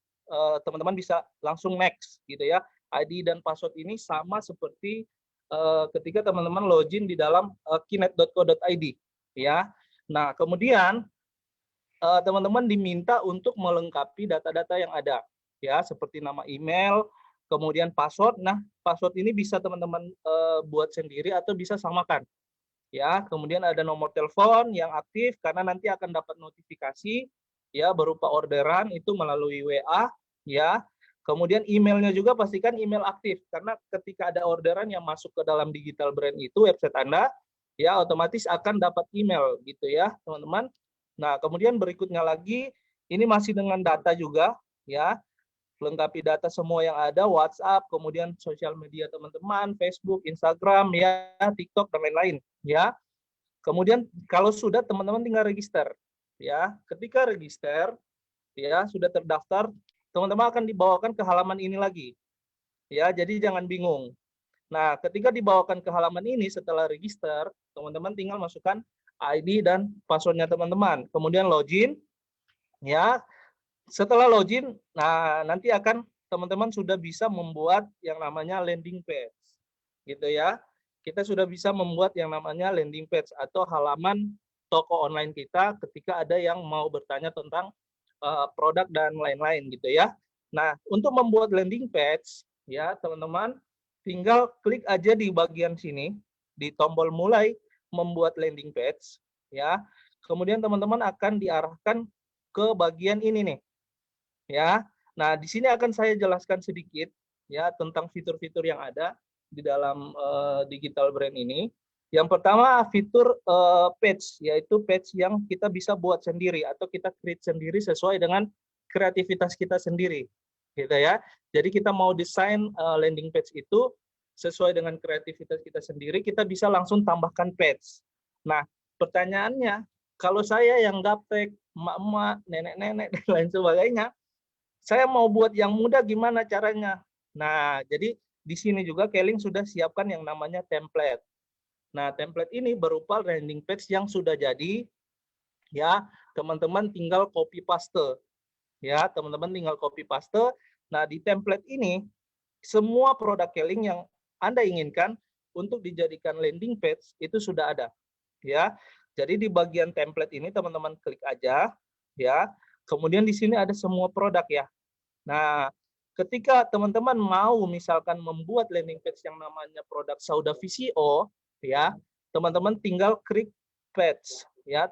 teman-teman bisa langsung next gitu ya. ID dan password ini sama seperti ketika teman-teman login di dalam kinet.co.id ya. Nah, kemudian teman-teman diminta untuk melengkapi data-data yang ada ya, seperti nama email, kemudian password. Nah, password ini bisa teman-teman buat sendiri atau bisa samakan. Ya, kemudian ada nomor telepon yang aktif karena nanti akan dapat notifikasi ya berupa orderan itu melalui WA ya. Kemudian emailnya juga pastikan email aktif karena ketika ada orderan yang masuk ke dalam digital brand itu website Anda ya otomatis akan dapat email gitu ya, teman-teman. Nah, kemudian berikutnya lagi ini masih dengan data juga ya. Lengkapi data semua yang ada, WhatsApp, kemudian sosial media teman-teman, Facebook, Instagram, ya, TikTok, dan lain-lain. Ya. Kemudian kalau sudah teman-teman tinggal register. Ya, ketika register, ya sudah terdaftar, teman-teman akan dibawakan ke halaman ini lagi. Ya, jadi jangan bingung. Nah, ketika dibawakan ke halaman ini setelah register, teman-teman tinggal masukkan ID dan passwordnya teman-teman. Kemudian login, ya. Setelah login, nah nanti akan teman-teman sudah bisa membuat yang namanya landing page. Gitu ya. Kita sudah bisa membuat yang namanya landing page atau halaman toko online kita ketika ada yang mau bertanya tentang produk dan lain-lain gitu ya. Nah, untuk membuat landing page ya, teman-teman tinggal klik aja di bagian sini di tombol mulai membuat landing page ya. Kemudian teman-teman akan diarahkan ke bagian ini nih ya. Nah, di sini akan saya jelaskan sedikit ya tentang fitur-fitur yang ada di dalam digital brand ini. Yang pertama fitur page, yaitu page yang kita bisa buat sendiri atau kita create sendiri sesuai dengan kreativitas kita sendiri, gitu ya. Jadi kita mau desain landing page itu sesuai dengan kreativitas kita sendiri, kita bisa langsung tambahkan page. Nah, pertanyaannya, kalau saya yang gaptek, emak-emak, nenek-nenek dan lain sebagainya, saya mau buat yang mudah gimana caranya? Nah, jadi di sini juga Keling sudah siapkan yang namanya template. Nah, template ini berupa landing page yang sudah jadi, ya, teman-teman tinggal copy paste. Ya, teman-teman tinggal copy paste. Nah, di template ini, semua produk Keling yang Anda inginkan untuk dijadikan landing page itu sudah ada. Ya, jadi di bagian template ini teman-teman klik aja, ya. Kemudian di sini ada semua produk ya. Nah, ketika teman-teman mau misalkan membuat landing page yang namanya produk Sauda VCO, ya, teman-teman tinggal klik page, ya,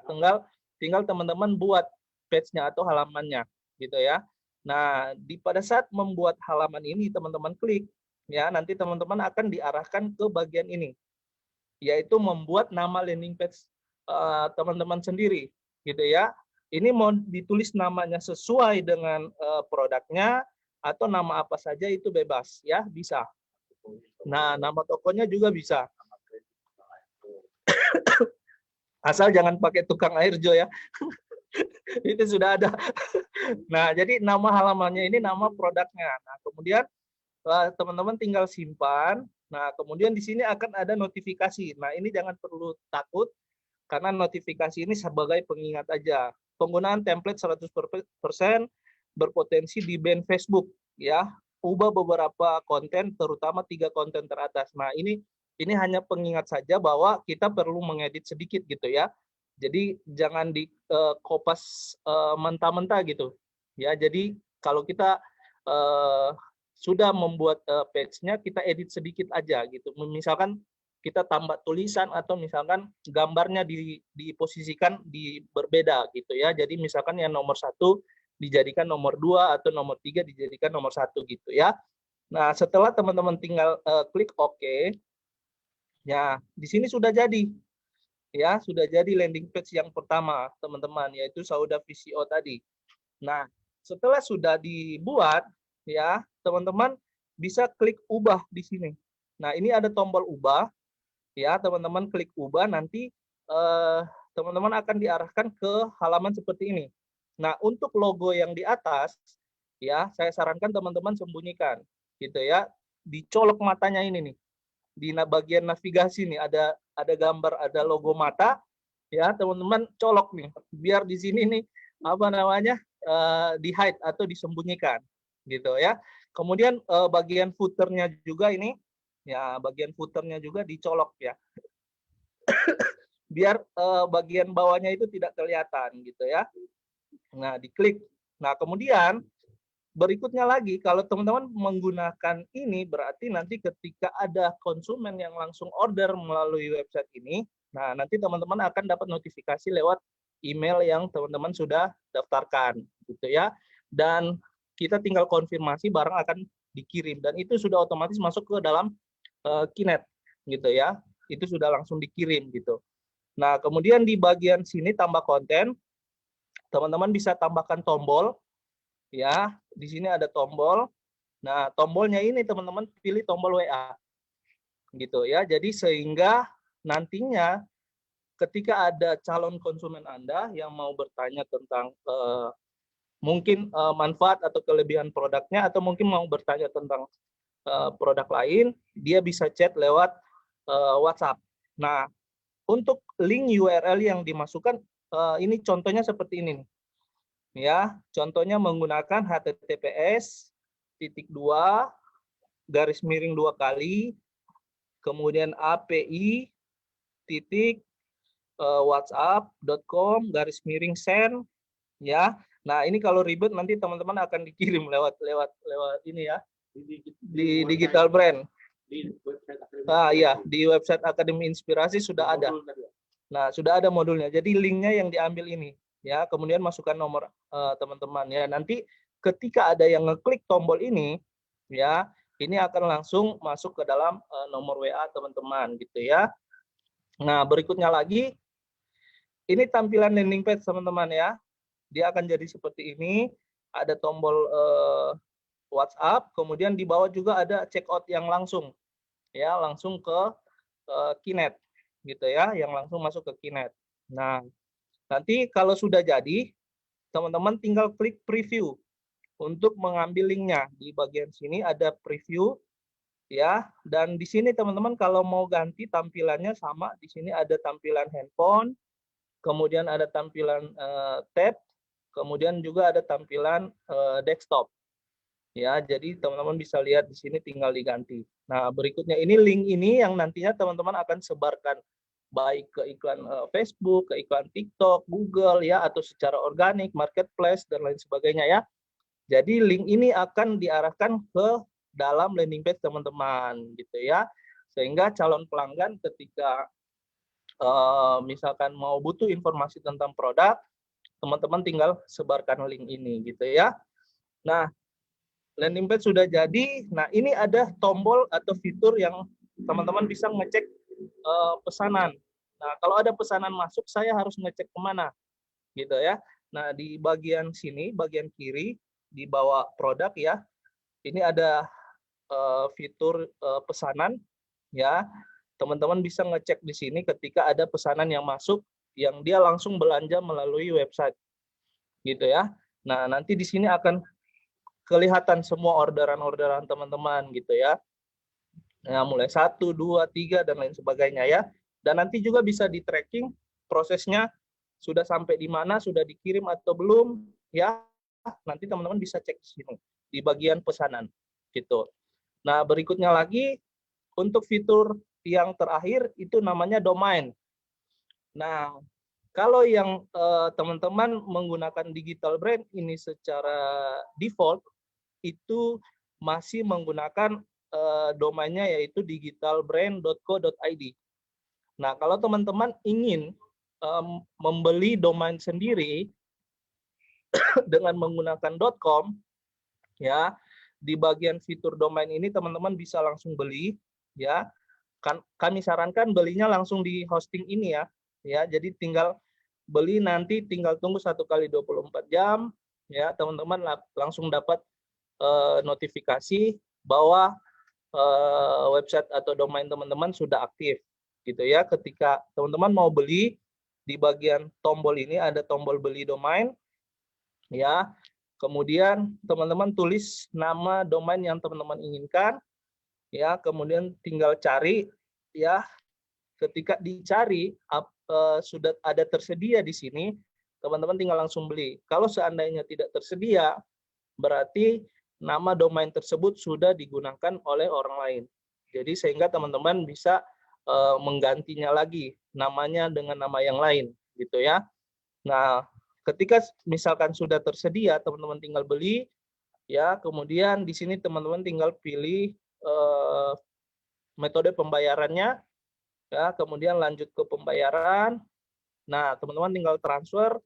tinggal teman-teman buat page-nya atau halamannya, gitu ya. Nah, pada saat membuat halaman ini teman-teman klik, ya, nanti teman-teman akan diarahkan ke bagian ini, yaitu membuat nama landing page teman-teman sendiri, gitu ya. Ini mau ditulis namanya sesuai dengan produknya atau nama apa saja itu bebas ya, bisa. Nah, nama tokonya juga bisa. Asal jangan pakai tukang air Jo ya. Itu sudah ada. Nah, jadi nama halamannya ini nama produknya. Nah, kemudian teman-teman tinggal simpan. Nah, kemudian di sini akan ada notifikasi. Nah, ini jangan perlu takut karena notifikasi ini sebagai pengingat aja. Penggunaan template 100% berpotensi di ban Facebook ya. Ubah beberapa konten terutama 3 konten teratas. Nah, ini hanya pengingat saja bahwa kita perlu mengedit sedikit gitu ya. Jadi jangan di kopas mentah-mentah gitu. Ya, jadi kalau kita sudah membuat page-nya kita edit sedikit aja gitu. Misalkan kita tambah tulisan atau misalkan gambarnya diposisikan di berbeda gitu ya. Jadi misalkan yang nomor 1 dijadikan nomor 2 atau nomor 3 dijadikan nomor 1 gitu ya. Nah, setelah teman-teman tinggal klik OK, ya di sini sudah jadi. Ya, sudah jadi landing page yang pertama, teman-teman, yaitu Sauda VCO tadi. Nah, setelah sudah dibuat, ya, teman-teman bisa klik ubah di sini. Nah, ini ada tombol ubah. Ya, teman-teman klik ubah nanti teman-teman akan diarahkan ke halaman seperti ini. Nah, untuk logo yang di atas ya, saya sarankan teman-teman sembunyikan gitu ya. Dicolok matanya ini nih. Di bagian navigasi nih ada gambar, ada logo mata ya, teman-teman colok nih biar di sini nih apa namanya di hide atau disembunyikan gitu ya. Kemudian bagian footernya juga ini ya, bagian footernya juga dicolok ya. Biar bagian bawahnya itu tidak kelihatan gitu ya. Nah, diklik. Nah, kemudian berikutnya lagi, kalau teman-teman menggunakan ini, berarti nanti ketika ada konsumen yang langsung order melalui website ini, nah nanti teman-teman akan dapat notifikasi lewat email yang teman-teman sudah daftarkan, gitu ya. Dan kita tinggal konfirmasi barang akan dikirim, dan itu sudah otomatis masuk ke dalam Kinet, gitu ya. Itu sudah langsung dikirim, gitu. Nah, kemudian di bagian sini tambah konten, teman-teman bisa tambahkan tombol. Ya, di sini ada tombol. Nah, tombolnya ini teman-teman pilih tombol WA. Gitu ya. Jadi sehingga nantinya ketika ada calon konsumen Anda yang mau bertanya tentang mungkin manfaat atau kelebihan produknya, atau mungkin mau bertanya tentang produk lain, dia bisa chat lewat WhatsApp. Nah, untuk link URL yang dimasukkan, ini contohnya seperti ini. Ya, contohnya menggunakan https://2 kali, kemudian API whatsapp.com/send, ya. Nah, ini kalau ribet nanti teman-teman akan dikirim lewat ini ya, di Digital Brand. Ya, di website Akademi Inspirasi sudah ada. Nah, sudah ada modulnya. Jadi linknya yang diambil ini. Ya, kemudian masukkan nomor teman-teman ya. Nanti ketika ada yang ngeklik tombol ini, ya, ini akan langsung masuk ke dalam nomor WA teman-teman, gitu ya. Nah, berikutnya lagi, ini tampilan landing page teman-teman ya. Dia akan jadi seperti ini. Ada tombol WhatsApp, kemudian di bawah juga ada checkout yang langsung, ya, langsung ke Kinet, gitu ya, yang langsung masuk ke Kinet. Nah, nanti kalau sudah jadi, teman-teman tinggal klik preview untuk mengambil linknya. Di bagian sini ada preview, ya. Dan di sini teman-teman kalau mau ganti tampilannya sama, di sini ada tampilan handphone, kemudian ada tampilan tab, kemudian juga ada tampilan desktop. Ya, jadi teman-teman bisa lihat di sini tinggal diganti. Nah, berikutnya ini link ini yang nantinya teman-teman akan sebarkan baik ke iklan Facebook, ke iklan TikTok, Google ya, atau secara organik, marketplace dan lain sebagainya ya. Jadi link ini akan diarahkan ke dalam landing page teman-teman gitu ya. Sehingga calon pelanggan ketika misalkan mau butuh informasi tentang produk, teman-teman tinggal sebarkan link ini gitu ya. Nah, landing page sudah jadi. Nah, ini ada tombol atau fitur yang teman-teman bisa ngecek pesanan. Nah, kalau ada pesanan masuk, saya harus ngecek kemana, gitu ya. Nah, di bagian sini, bagian kiri, di bawah produk ya, ini ada fitur pesanan, ya. Teman-teman bisa ngecek di sini ketika ada pesanan yang masuk, yang dia langsung belanja melalui website, gitu ya. Nah, nanti di sini akan kelihatan semua orderan-orderan teman-teman, gitu ya. Nah, mulai 1, 2, 3, dan lain sebagainya ya. Dan nanti juga bisa di tracking prosesnya sudah sampai di mana, sudah dikirim atau belum ya. Nanti teman-teman bisa cek di sini di bagian pesanan gitu. Nah, berikutnya lagi untuk fitur yang terakhir itu namanya domain. Nah, kalau yang teman-teman menggunakan digital brand ini secara default itu masih menggunakan domainnya yaitu digitalbrand.co.id. Nah, kalau teman-teman ingin membeli domain sendiri dengan menggunakan .com, ya, di bagian fitur domain ini teman-teman bisa langsung beli, ya. Kami sarankan belinya langsung di hosting ini ya, ya. Jadi tinggal beli nanti tinggal tunggu 1x24 jam, ya, teman-teman langsung dapat notifikasi bahwa website atau domain teman-teman sudah aktif gitu ya. Ketika teman-teman mau beli, di bagian tombol ini ada tombol beli domain ya. Kemudian teman-teman tulis nama domain yang teman-teman inginkan ya, kemudian tinggal cari ya. Ketika dicari sudah ada tersedia di sini, teman-teman tinggal langsung beli. Kalau seandainya tidak tersedia, berarti nama domain tersebut sudah digunakan oleh orang lain. Jadi sehingga teman-teman bisa menggantinya lagi namanya dengan nama yang lain gitu ya. Nah, ketika misalkan sudah tersedia, teman-teman tinggal beli, Ya, kemudian di sini teman-teman tinggal pilih metode pembayarannya, ya, kemudian lanjut ke pembayaran. Nah, teman-teman tinggal transfer.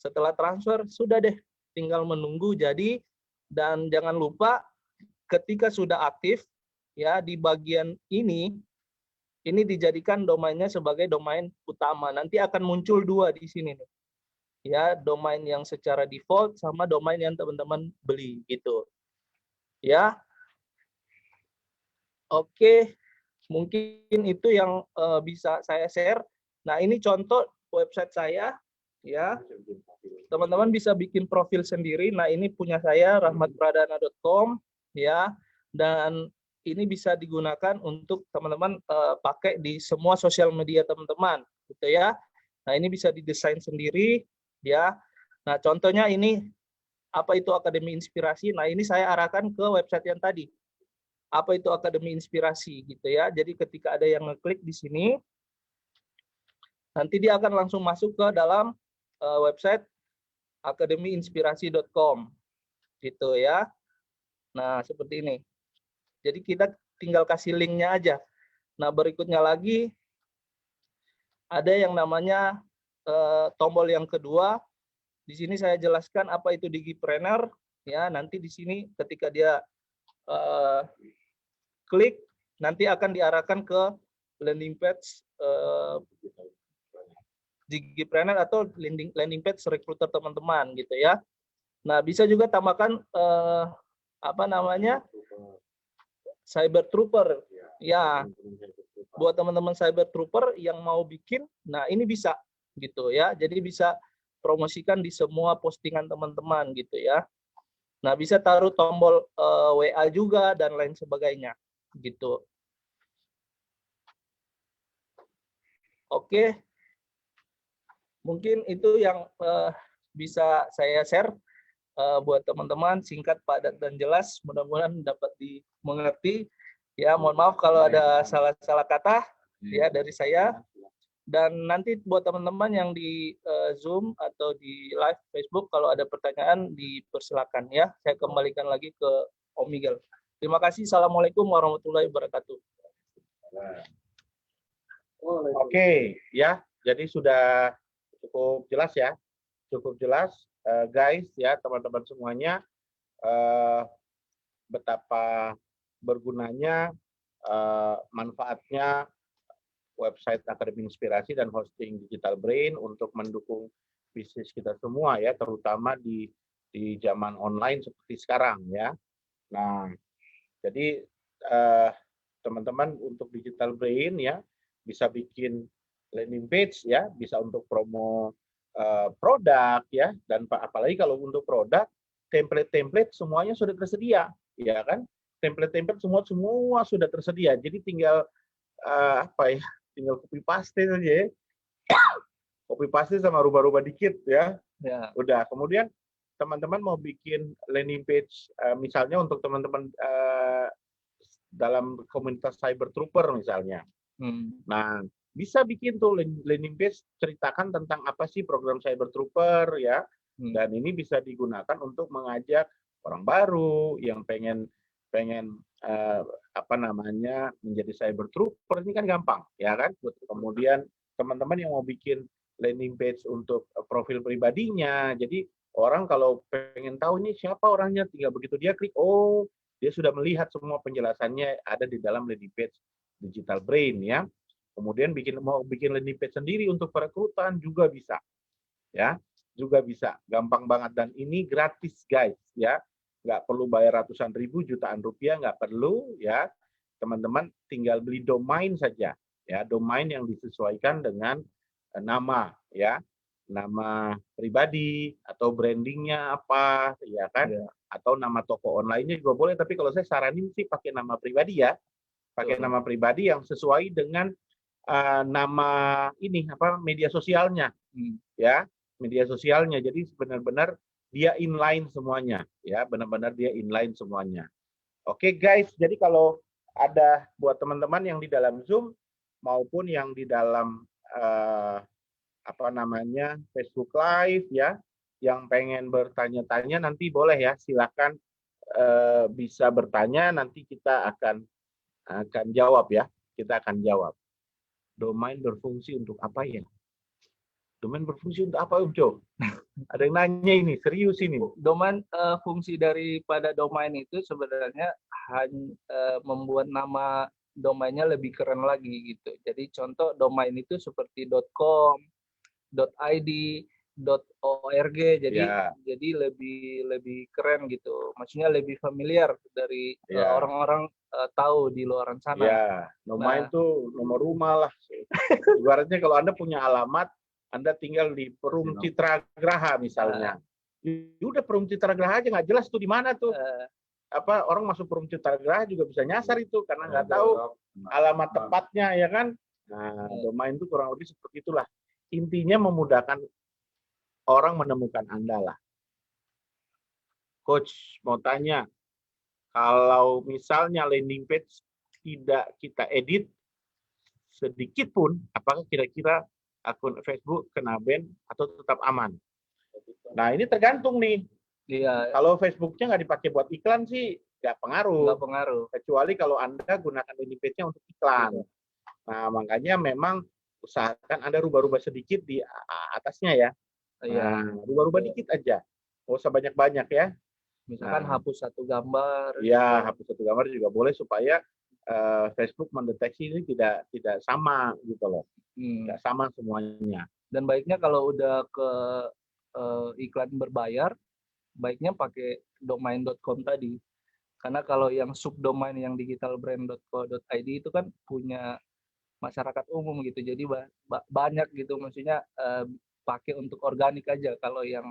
Setelah transfer, sudah deh, tinggal menunggu jadi. Dan jangan lupa ketika sudah aktif, ya, di bagian ini dijadikan domainnya sebagai domain utama. Nanti akan muncul dua di sini nih. Ya, domain yang secara default sama domain yang teman-teman beli gitu. Ya. Oke, mungkin itu yang bisa saya share. Nah, ini contoh website saya, ya. Teman-teman bisa bikin profil sendiri. Nah, ini punya saya rahmatpradana.com, ya. Dan ini bisa digunakan untuk teman-teman pakai di semua sosial media teman-teman, gitu ya. Nah, ini bisa didesain sendiri, ya. Nah, contohnya ini apa itu Akademi Inspirasi. Nah, ini saya arahkan ke website yang tadi. Apa itu Akademi Inspirasi, gitu ya. Jadi ketika ada yang ngeklik di sini, nanti dia akan langsung masuk ke dalam website akademiinspirasi.com, gitu ya. Nah, seperti ini. Jadi kita tinggal kasih linknya aja. Nah, berikutnya lagi ada yang namanya tombol yang kedua. Di sini saya jelaskan apa itu Digipreneur, ya. Nanti di sini ketika dia klik, nanti akan diarahkan ke landing page Digipreneur atau landing page recruiter teman-teman, gitu ya. Nah, bisa juga tambahkan apa namanya, Cyber Trooper, ya. Buat teman-teman Cyber Trooper yang mau bikin, nah ini bisa, gitu ya. Jadi bisa promosikan di semua postingan teman-teman, gitu ya. Nah, bisa taruh tombol WA juga dan lain sebagainya, gitu. Oke, mungkin itu yang bisa saya share buat teman-teman, singkat, padat, dan jelas. Mudah-mudahan dapat dimengerti. Ya, mohon maaf kalau ada salah-salah kata ya dari saya. Dan nanti buat teman-teman yang di Zoom atau di live Facebook, kalau ada pertanyaan dipersilakan ya. Saya kembalikan lagi ke Om Miguel. Terima kasih. Assalamualaikum warahmatullahi wabarakatuh. Oke, ya. Jadi sudah cukup jelas ya. Cukup jelas, guys, ya, teman-teman semuanya, betapa bergunanya, manfaatnya website Akademi Inspirasi dan hosting Digital Brain untuk mendukung bisnis kita semua ya, terutama di zaman online seperti sekarang ya. Nah, jadi teman-teman untuk Digital Brain ya bisa bikin landing page ya, bisa untuk promo produk ya, dan apalagi kalau untuk produk template-template semuanya sudah tersedia, ya kan? Template-template semua sudah tersedia. Jadi tinggal apa ya? Tinggal copy paste saja ya. Copy paste sama rubah-rubah dikit ya. Ya. Udah. Kemudian teman-teman mau bikin landing page misalnya untuk teman-teman dalam komunitas Cyber Trooper misalnya. Nah, bisa bikin tuh landing page ceritakan tentang apa sih program Cyber Trooper ya. Dan ini bisa digunakan untuk mengajak orang baru yang pengen apa namanya menjadi Cyber Trooper. Ini kan gampang ya kan. Kemudian teman-teman yang mau bikin landing page untuk profil pribadinya. Jadi orang kalau pengen tahu nih siapa orangnya, tinggal begitu dia klik, oh dia sudah melihat semua penjelasannya ada di dalam landing page Digital Brain ya. Kemudian mau bikin landing page sendiri untuk perekrutan juga bisa. Ya, juga bisa. Gampang banget dan ini gratis, guys, ya. Nggak perlu bayar ratusan ribu, jutaan rupiah, nggak perlu ya. Teman-teman tinggal beli domain saja, ya. Domain yang disesuaikan dengan nama, ya. Nama pribadi atau brandingnya apa, ya kan? Ya. Atau nama toko online-nya juga boleh, tapi kalau saya saranin sih pakai nama pribadi ya. Pakai nama pribadi yang sesuai dengan nama ini apa media sosialnya, ya media sosialnya. Jadi benar-benar dia inline semuanya, ya benar-benar dia inline semuanya. Oke guys, jadi kalau ada buat teman-teman yang di dalam Zoom maupun yang di dalam apa namanya Facebook Live ya, yang pengen bertanya-tanya nanti boleh ya, silakan bisa bertanya, nanti kita akan jawab ya. Kita akan jawab. Domain berfungsi untuk apa ya? Domain berfungsi untuk apa, Om Jo? Ada yang nanya ini, serius ini. Domain, fungsi daripada domain itu sebenarnya hanya membuat nama domainnya lebih keren lagi gitu. Jadi contoh domain itu seperti .com, .id, .org, jadi lebih keren gitu. Maksudnya lebih familiar dari orang-orang tahu di luaran sana. Ya, domain tuh nomor rumah lah. Ibaratnya kalau Anda punya alamat, Anda tinggal di Perum Citra Graha misalnya. Udah Perum Citra Graha aja nggak jelas tuh di mana tuh. Apa orang masuk Perum Citra Graha juga bisa nyasar itu karena nggak tahu alamat tepatnya ya kan. Nah, domain itu kurang lebih seperti itulah. Intinya memudahkan orang menemukan Anda lah. Coach mau tanya, kalau misalnya landing page tidak kita edit sedikit pun, apakah kira-kira akun Facebook kena ban atau tetap aman? Nah, ini tergantung nih. Iya. Kalau Facebooknya nggak dipakai buat iklan sih, nggak pengaruh. Nggak pengaruh. Kecuali kalau Anda gunakan landing page-nya untuk iklan. Nah, makanya memang usahakan Anda rubah-rubah sedikit di atasnya ya. Nah, rubah-rubah dikit aja. Nggak usah banyak-banyak ya. Misalkan hapus satu gambar. Iya, hapus satu gambar juga boleh supaya Facebook mendeteksi ini tidak sama gitu loh. Tidak sama semuanya. Dan baiknya kalau udah ke iklan berbayar, baiknya pakai domain.com tadi. Karena kalau yang subdomain yang digitalbrand.co.id itu kan punya masyarakat umum gitu. Jadi banyak gitu, maksudnya pakai untuk organik aja kalau yang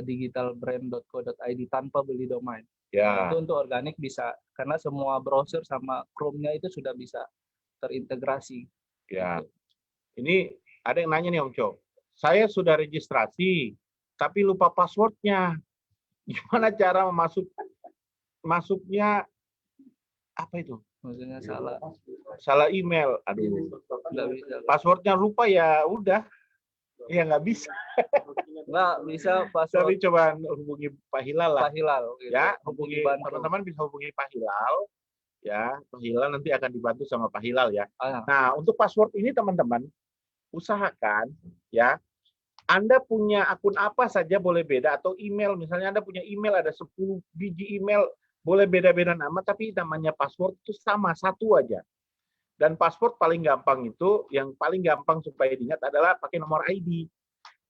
digitalbrand.co.id tanpa beli domain. Ya. Itu untuk organik bisa, karena semua browser sama Chrome-nya itu sudah bisa terintegrasi. Ya. Ini ada yang nanya nih Om Co. Saya sudah registrasi, tapi lupa passwordnya. Gimana cara masuknya? Apa itu? Maksudnya salah email. Aduh. Passwordnya lupa ya udah. Ya nggak bisa. Nggak bisa password. Tapi coba hubungi Pak Hilal lah. Pak Hilal. Gitu. Ya, hubungi teman-teman bisa hubungi Pak Hilal. Ya, Pak Hilal nanti akan dibantu sama Pak Hilal ya. Nah, untuk password ini teman-teman usahakan ya. Anda punya akun apa saja boleh beda, atau email misalnya Anda punya email ada 10 biji email boleh beda-beda nama, tapi namanya password itu sama, satu aja. Dan password paling gampang itu, yang paling gampang supaya diingat adalah pakai nomor ID.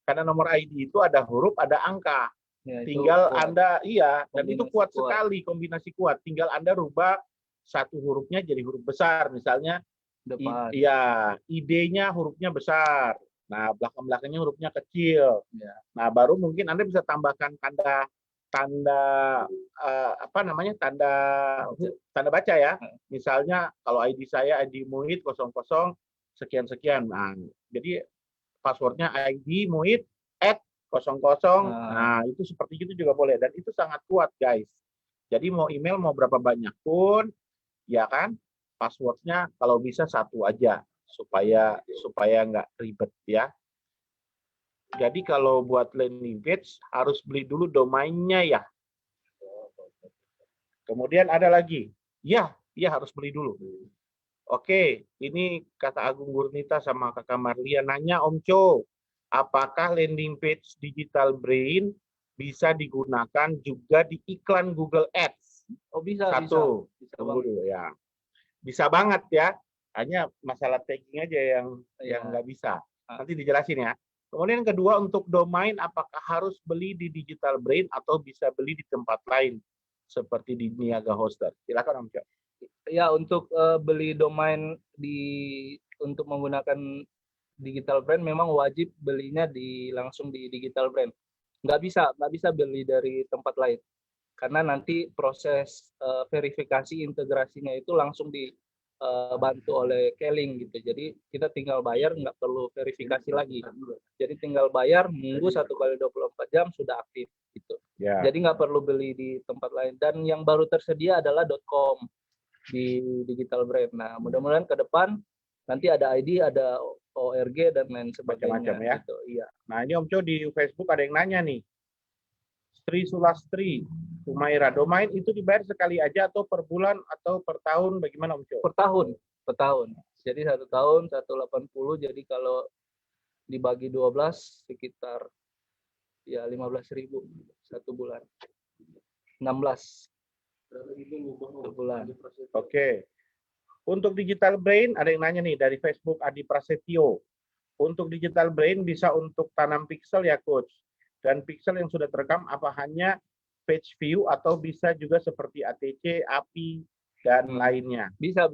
Karena nomor ID itu ada huruf, ada angka. Ya, tinggal Anda, dan itu kuat sekali, kombinasi kuat. Tinggal Anda rubah satu hurufnya jadi huruf besar, misalnya ID-nya hurufnya besar. Nah, belakang-belakangnya hurufnya kecil. Ya. Nah, baru mungkin Anda bisa tambahkan tanda baca ya. Misalnya kalau ID saya ID Muid 00 sekian-sekian. Nah, jadi passwordnya ID Muid @00. Nah, itu seperti itu juga boleh, dan itu sangat kuat, guys. Jadi mau email mau berapa banyak pun, ya kan, passwordnya kalau bisa satu aja supaya nggak ribet ya. Jadi kalau buat landing page harus beli dulu domainnya ya. Kemudian ada lagi, ya harus beli dulu. Oke, ini kata Agung Gurnita sama Kakak Marlia nanya, Om Co, apakah landing page Digital Brain bisa digunakan juga di iklan Google Ads? Oh bisa. Satu, tunggu dulu ya. Bisa banget ya. Hanya masalah tagging aja yang nggak bisa. Nanti dijelasin ya. Kemudian yang kedua, untuk domain apakah harus beli di Digital Brain atau bisa beli di tempat lain seperti di Niaga Hoster? Silakan Om Co. Ya, untuk beli domain untuk menggunakan Digital Brain memang wajib belinya langsung di Digital Brain. Nggak bisa beli dari tempat lain. Karena nanti proses verifikasi integrasinya itu langsung dibantu oleh Keling gitu. Jadi kita tinggal bayar, nggak perlu verifikasi lagi. Jadi tinggal bayar, nunggu 1x24 jam sudah aktif gitu. Yeah. Jadi nggak perlu beli di tempat lain. Dan yang baru tersedia adalah .com di Digital Brain. Nah, mudah-mudahan ke depan nanti ada ID, ada ORG dan lain sebagainya. Macam-macam ya. Gitu. Iya. Nah, ini Om Co di Facebook ada yang nanya nih. Sri Sulastri, Humaira. Domain itu dibayar sekali aja atau per bulan atau per tahun? Bagaimana Om Co? Per tahun, per tahun. Jadi 1 tahun 180. Jadi kalau dibagi 12 sekitar ya 15.000 1 bulan. 16 per bulan. Oke. Untuk Digital Brain, ada yang nanya nih dari Facebook Adi Prasetyo. Untuk Digital Brain bisa untuk tanam pixel ya Coach? Dan pixel yang sudah terekam apa hanya page view atau bisa juga seperti ATC, API, dan lainnya? Bisa.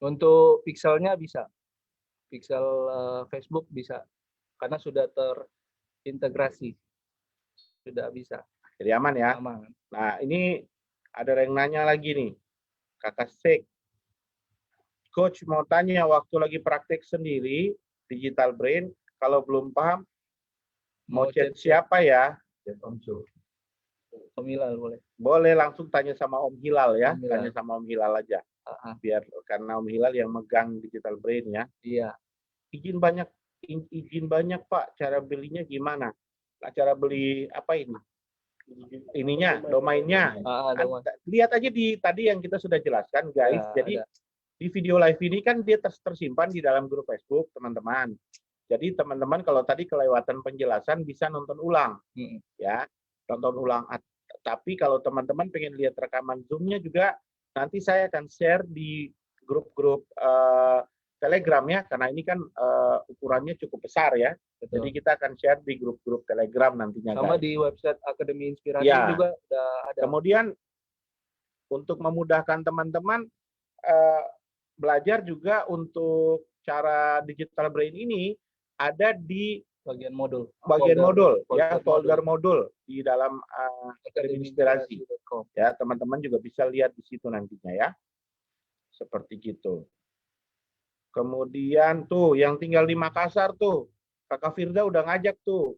Untuk pixelnya bisa. Pixel Facebook bisa. Karena sudah terintegrasi. Sudah bisa. Jadi aman ya? Aman. Nah, ini ada yang nanya lagi nih. Kakak Sek. Coach mau tanya, waktu lagi praktek sendiri, Digital Brain, kalau belum paham, mau chat siapa ya? Om Hilal boleh. Boleh langsung tanya sama Om Hilal ya. Om Hilal. Tanya sama Om Hilal aja. Biar karena Om Hilal yang megang Digital Brain ya. Iya. Izin banyak Pak. Cara belinya gimana? Nah, cara beli apa ini? Ininya, domainnya. Lihat aja di tadi yang kita sudah jelaskan, guys. Ya, jadi di video live ini kan dia tersimpan di dalam grup Facebook, teman-teman. Jadi teman-teman kalau tadi kelewatan penjelasan bisa nonton ulang, ya, nonton ulang. Tapi kalau teman-teman pengen lihat rekaman Zoom-nya juga, nanti saya akan share di grup-grup Telegram ya, karena ini kan ukurannya cukup besar ya. Betul. Jadi kita akan share di grup-grup Telegram nantinya. Sama guys. Di website Akademi Inspirasi ya. Juga ada. Kemudian untuk memudahkan teman-teman belajar juga untuk cara Digital Brain ini ada di bagian modul. Folder modul di dalam Akademi Inspirasi. Ya, teman-teman juga bisa lihat di situ nantinya ya. Seperti gitu. Kemudian tuh yang tinggal di Makassar tuh, Kakak Firda udah ngajak tuh,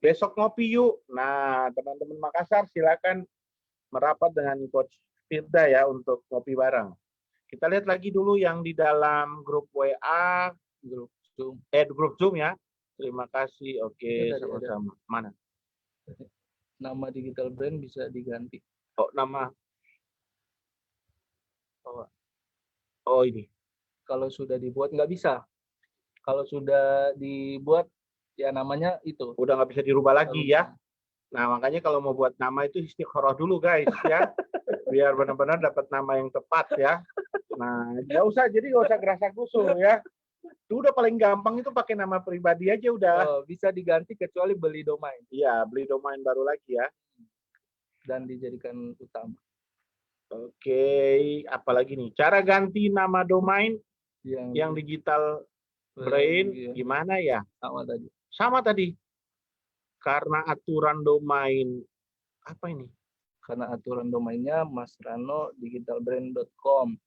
besok ngopi yuk. Nah, teman-teman Makassar silakan merapat dengan Coach Firda ya untuk ngopi bareng. Kita lihat lagi dulu yang di dalam grup WA, grup Zoom ya. Terima kasih. Oke, sama-sama. Mana? Nama Digital Brain bisa diganti. Oh, nama. Oh, ini. Kalau sudah dibuat nggak bisa. Kalau sudah dibuat ya namanya itu. Udah nggak bisa dirubah lagi ya. Nah makanya kalau mau buat nama itu istikharah dulu guys ya. Biar benar-benar dapat nama yang tepat ya. Nah nggak usah gerasa gusu ya. Itu udah paling gampang itu pakai nama pribadi aja udah. Bisa diganti kecuali beli domain. Iya beli domain baru lagi ya. Dan dijadikan utama. Oke, apalagi nih cara ganti nama domain yang Digital Brain gimana ya? Sama tadi. Karena aturan domain apa ini? Karena aturan domainnya Mas Rano digitalbrain.com.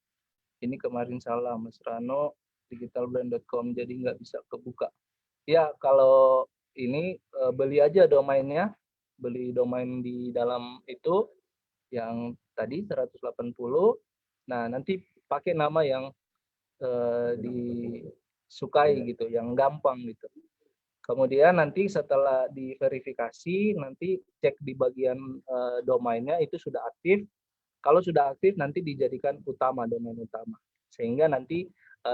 Ini kemarin salah Mas Rano digitalbrain.com, jadi nggak bisa kebuka. Ya kalau ini beli aja domainnya, beli domain di dalam itu yang tadi 180. Nah nanti pakai nama yang disukai gitu, yang gampang gitu. Kemudian nanti setelah diverifikasi, nanti cek di bagian domainnya itu sudah aktif. Kalau sudah aktif nanti dijadikan utama, domain utama. Sehingga nanti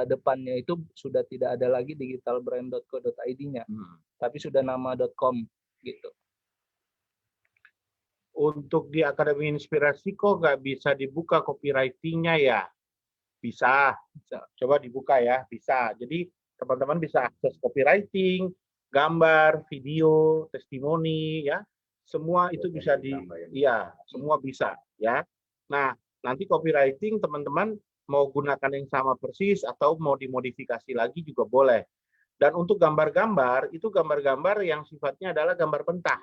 depannya itu sudah tidak ada lagi digitalbrain.co.id-nya, tapi sudah nama .com gitu. Untuk di Akademi Inspirasi kok nggak bisa dibuka copywriting-nya ya? Bisa. Coba dibuka ya, bisa. Jadi teman-teman bisa akses copywriting, gambar, video, testimoni, ya, semua itu bisa semua bisa, ya. Nah, nanti copywriting teman-teman mau gunakan yang sama persis atau mau dimodifikasi lagi juga boleh. Dan untuk gambar-gambar itu gambar-gambar yang sifatnya adalah gambar mentah.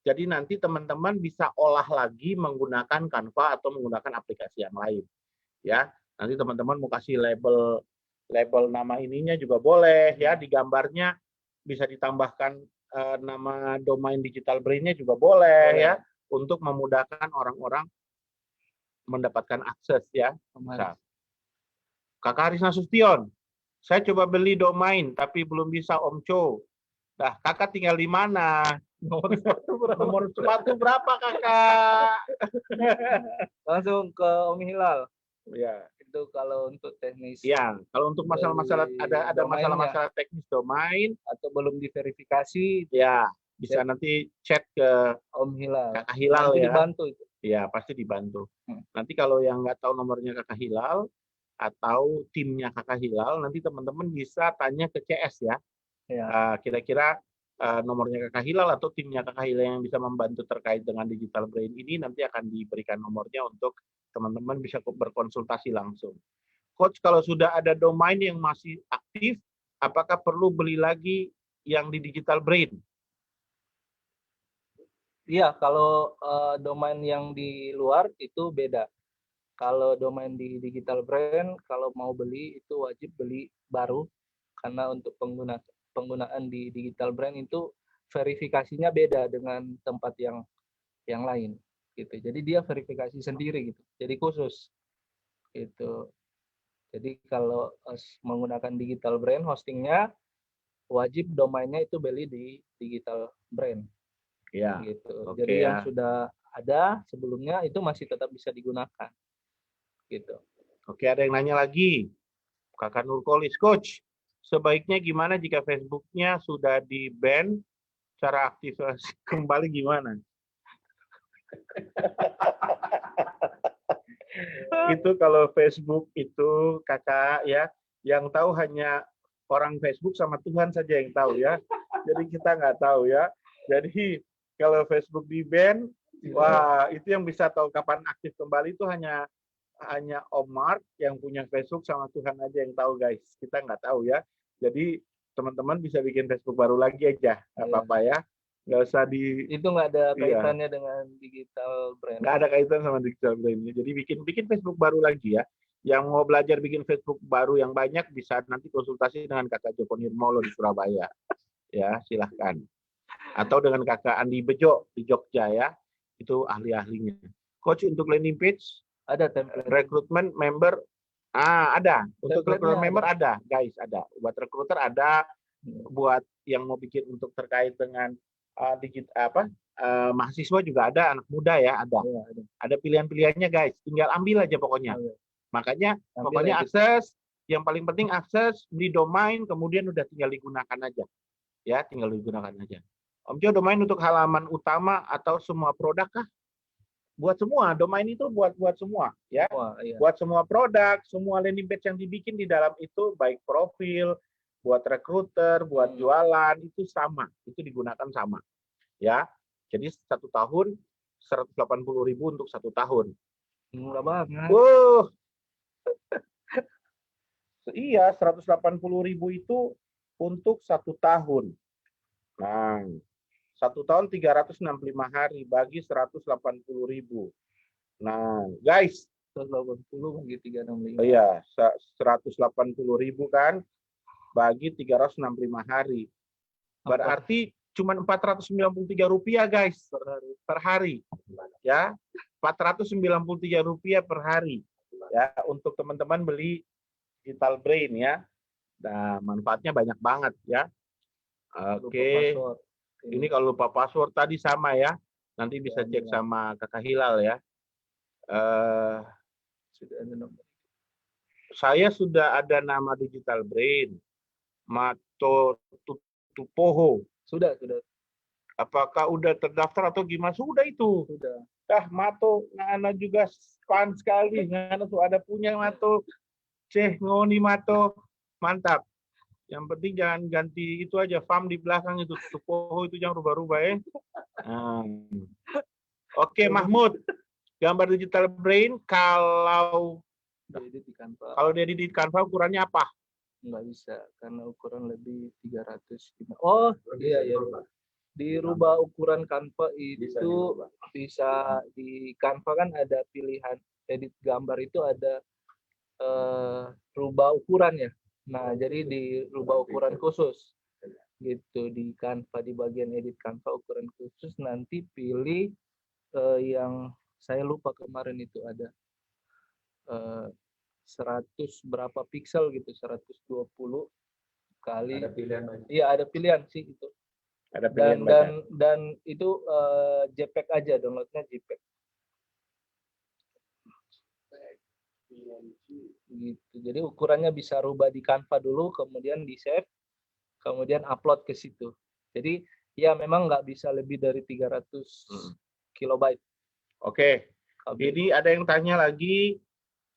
Jadi nanti teman-teman bisa olah lagi menggunakan Canva atau menggunakan aplikasi yang lain, ya. Nanti teman-teman mau kasih label nama ininya juga boleh ya, di gambarnya bisa ditambahkan nama domain Digital Brain-nya juga boleh ya, untuk memudahkan orang-orang mendapatkan akses ya. Bisa. Kakak Haris Nasution, saya coba beli domain tapi belum bisa Om Co. Nah, kakak tinggal di mana? Nomor sepatu berapa? Nomor sepatu berapa kakak? Langsung ke Om Hilal. Ya. Itu kalau untuk teknis. Ya, kalau untuk masalah-masalah ada masalah-masalah teknis domain atau belum diverifikasi, ya bisa nanti chat ke Om Hilal. Kakak Hilal nanti ya. Dibantu itu. Ya, pasti dibantu. Nanti kalau yang nggak tahu nomornya Kakak Hilal atau timnya Kakak Hilal, nanti teman-teman bisa tanya ke CS ya. Kira-kira nomornya Kakak Hilal atau timnya Kakak Hilal yang bisa membantu terkait dengan Digital Brain ini nanti akan diberikan nomornya untuk teman-teman bisa berkonsultasi langsung. Coach, kalau sudah ada domain yang masih aktif, apakah perlu beli lagi yang di Digital Brain? Iya, kalau domain yang di luar itu beda. Kalau domain di Digital Brain, kalau mau beli itu wajib beli baru, karena untuk penggunaan di Digital Brain itu verifikasinya beda dengan tempat yang lain, gitu. Jadi dia verifikasi sendiri gitu. Jadi khusus, gitu. Jadi kalau menggunakan Digital Brain hostingnya, wajib domainnya itu beli di Digital Brain. Ya. Gitu. Jadi yang sudah ada sebelumnya itu masih tetap bisa digunakan. Gitu. Oke, ada yang nanya lagi. Kakak Nurkolis, Coach, sebaiknya gimana jika Facebooknya sudah di-ban, cara aktivasi kembali gimana? Itu kalau Facebook itu kakak ya, yang tahu hanya orang Facebook sama Tuhan saja yang tahu ya. Jadi kita nggak tahu ya. Jadi kalau Facebook di-ban, wah itu yang bisa tahu kapan aktif kembali itu hanya Om Mark yang punya Facebook sama Tuhan aja yang tahu guys. Kita nggak tahu ya. Jadi teman-teman bisa bikin Facebook baru lagi aja, nggak apa-apa ya. Nggak usah itu nggak ada kaitannya dengan Digital Brain. Nggak ada kaitan sama Digital Brain. Jadi bikin Facebook baru lagi ya. Yang mau belajar bikin Facebook baru yang banyak bisa nanti konsultasi dengan Kakak Joko Nirmolo di Surabaya. Ya, silahkan. Atau dengan Kakak Andi Bejo di Jogja ya. Itu ahli-ahlinya. Coach, untuk landing page ada template. Rekrutmen member ada. Untuk rekrutmen member ada, guys, ada. Buat rekruter ada, buat yang mau bikin untuk terkait dengan mahasiswa juga ada, anak muda ya ada. Ada pilihan-pilihannya guys, tinggal ambil aja pokoknya. Makanya pokoknya akses, yang paling penting akses, beli domain, kemudian udah tinggal digunakan aja. Ya, tinggal digunakan aja. Om Jo, domain untuk halaman utama atau semua produk kah? Buat semua, domain itu buat semua ya. Buat semua produk, semua landing page yang dibikin di dalam itu baik profil, buat rekruter, buat jualan itu sama, itu digunakan sama. Ya. Jadi 1 tahun 180.000 untuk 1 tahun. Murah banget. Iya, 180.000 itu untuk 1 tahun. Nah, 1 tahun 365 hari bagi 180.000. Nah, guys, 180 bagi 365. Iya, 180.000 kan bagi 365 hari. Berarti cuma Rp493 guys per hari. Ya. Rp493 per hari. Ya, untuk teman-teman beli Digital Brain ya. Nah, manfaatnya banyak banget ya. Oke. Ini kalau lupa password tadi sama ya. Nanti bisa cek sama Kakak Hilal ya. Saya sudah ada nama Digital Brain. Mato Tupoho. Sudah. Apakah udah terdaftar atau gimana? Sudah itu. Sudah. Mato, Ngana juga fun sekali. Ngana tuh ada punya Mato. Ngoni Mato. Mantap. Yang penting jangan ganti itu aja, farm di belakang itu, Tupoho itu jangan rubah-rubah ya. Oke, Mahmud. Gambar Digital Brain kalau diedit di Canva ukurannya apa? Nggak bisa, karena ukuran lebih 300. Oh, iya. Dirubah ukuran Canva itu bisa di Canva kan ada pilihan edit gambar itu ada rubah ukuran ya. Nah, jadi dirubah ukuran khusus gitu di Canva, di bagian edit Canva ukuran khusus, nanti pilih yang saya lupa kemarin itu ada 100 berapa piksel gitu, 120 kali. Iya, ada pilihan sih itu. Ada pilihan banyak. Dan itu JPEG aja, downloadnya JPEG. Gitu. Jadi ukurannya bisa rubah di Canva dulu, kemudian di save, kemudian upload ke situ. Jadi ya memang nggak bisa lebih dari 300 kilobyte. Oke. Jadi ada yang tanya lagi,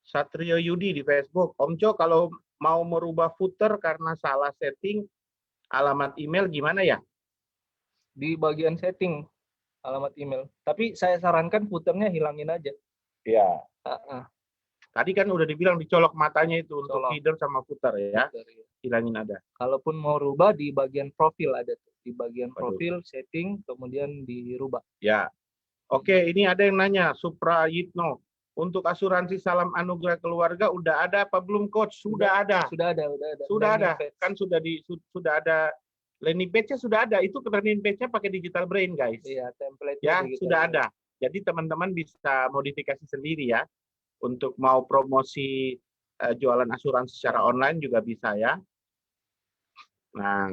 Satrio Yudi di Facebook, Om Co kalau mau merubah footer karena salah setting alamat email gimana ya? Di bagian setting alamat email. Tapi saya sarankan footernya hilangin aja. Iya. Tadi kan udah dibilang dicolok matanya itu untuk header sama footer ya. Hilangin ada. Kalaupun mau rubah di bagian profil ada tuh. Di bagian profil, setting, kemudian dirubah. Ya. Oke, ini ada yang nanya, Supra Yitno. Untuk asuransi Salam Anugerah Keluarga udah ada apa belum coach? Sudah ada. Sudah ada. Kan sudah ada landing page-nya sudah ada. Itu landing page-nya pakai Digital Brain, guys. Iya, template ya sudah ada. Jadi teman-teman bisa modifikasi sendiri ya. Untuk mau promosi jualan asuransi secara online juga bisa ya. Nah,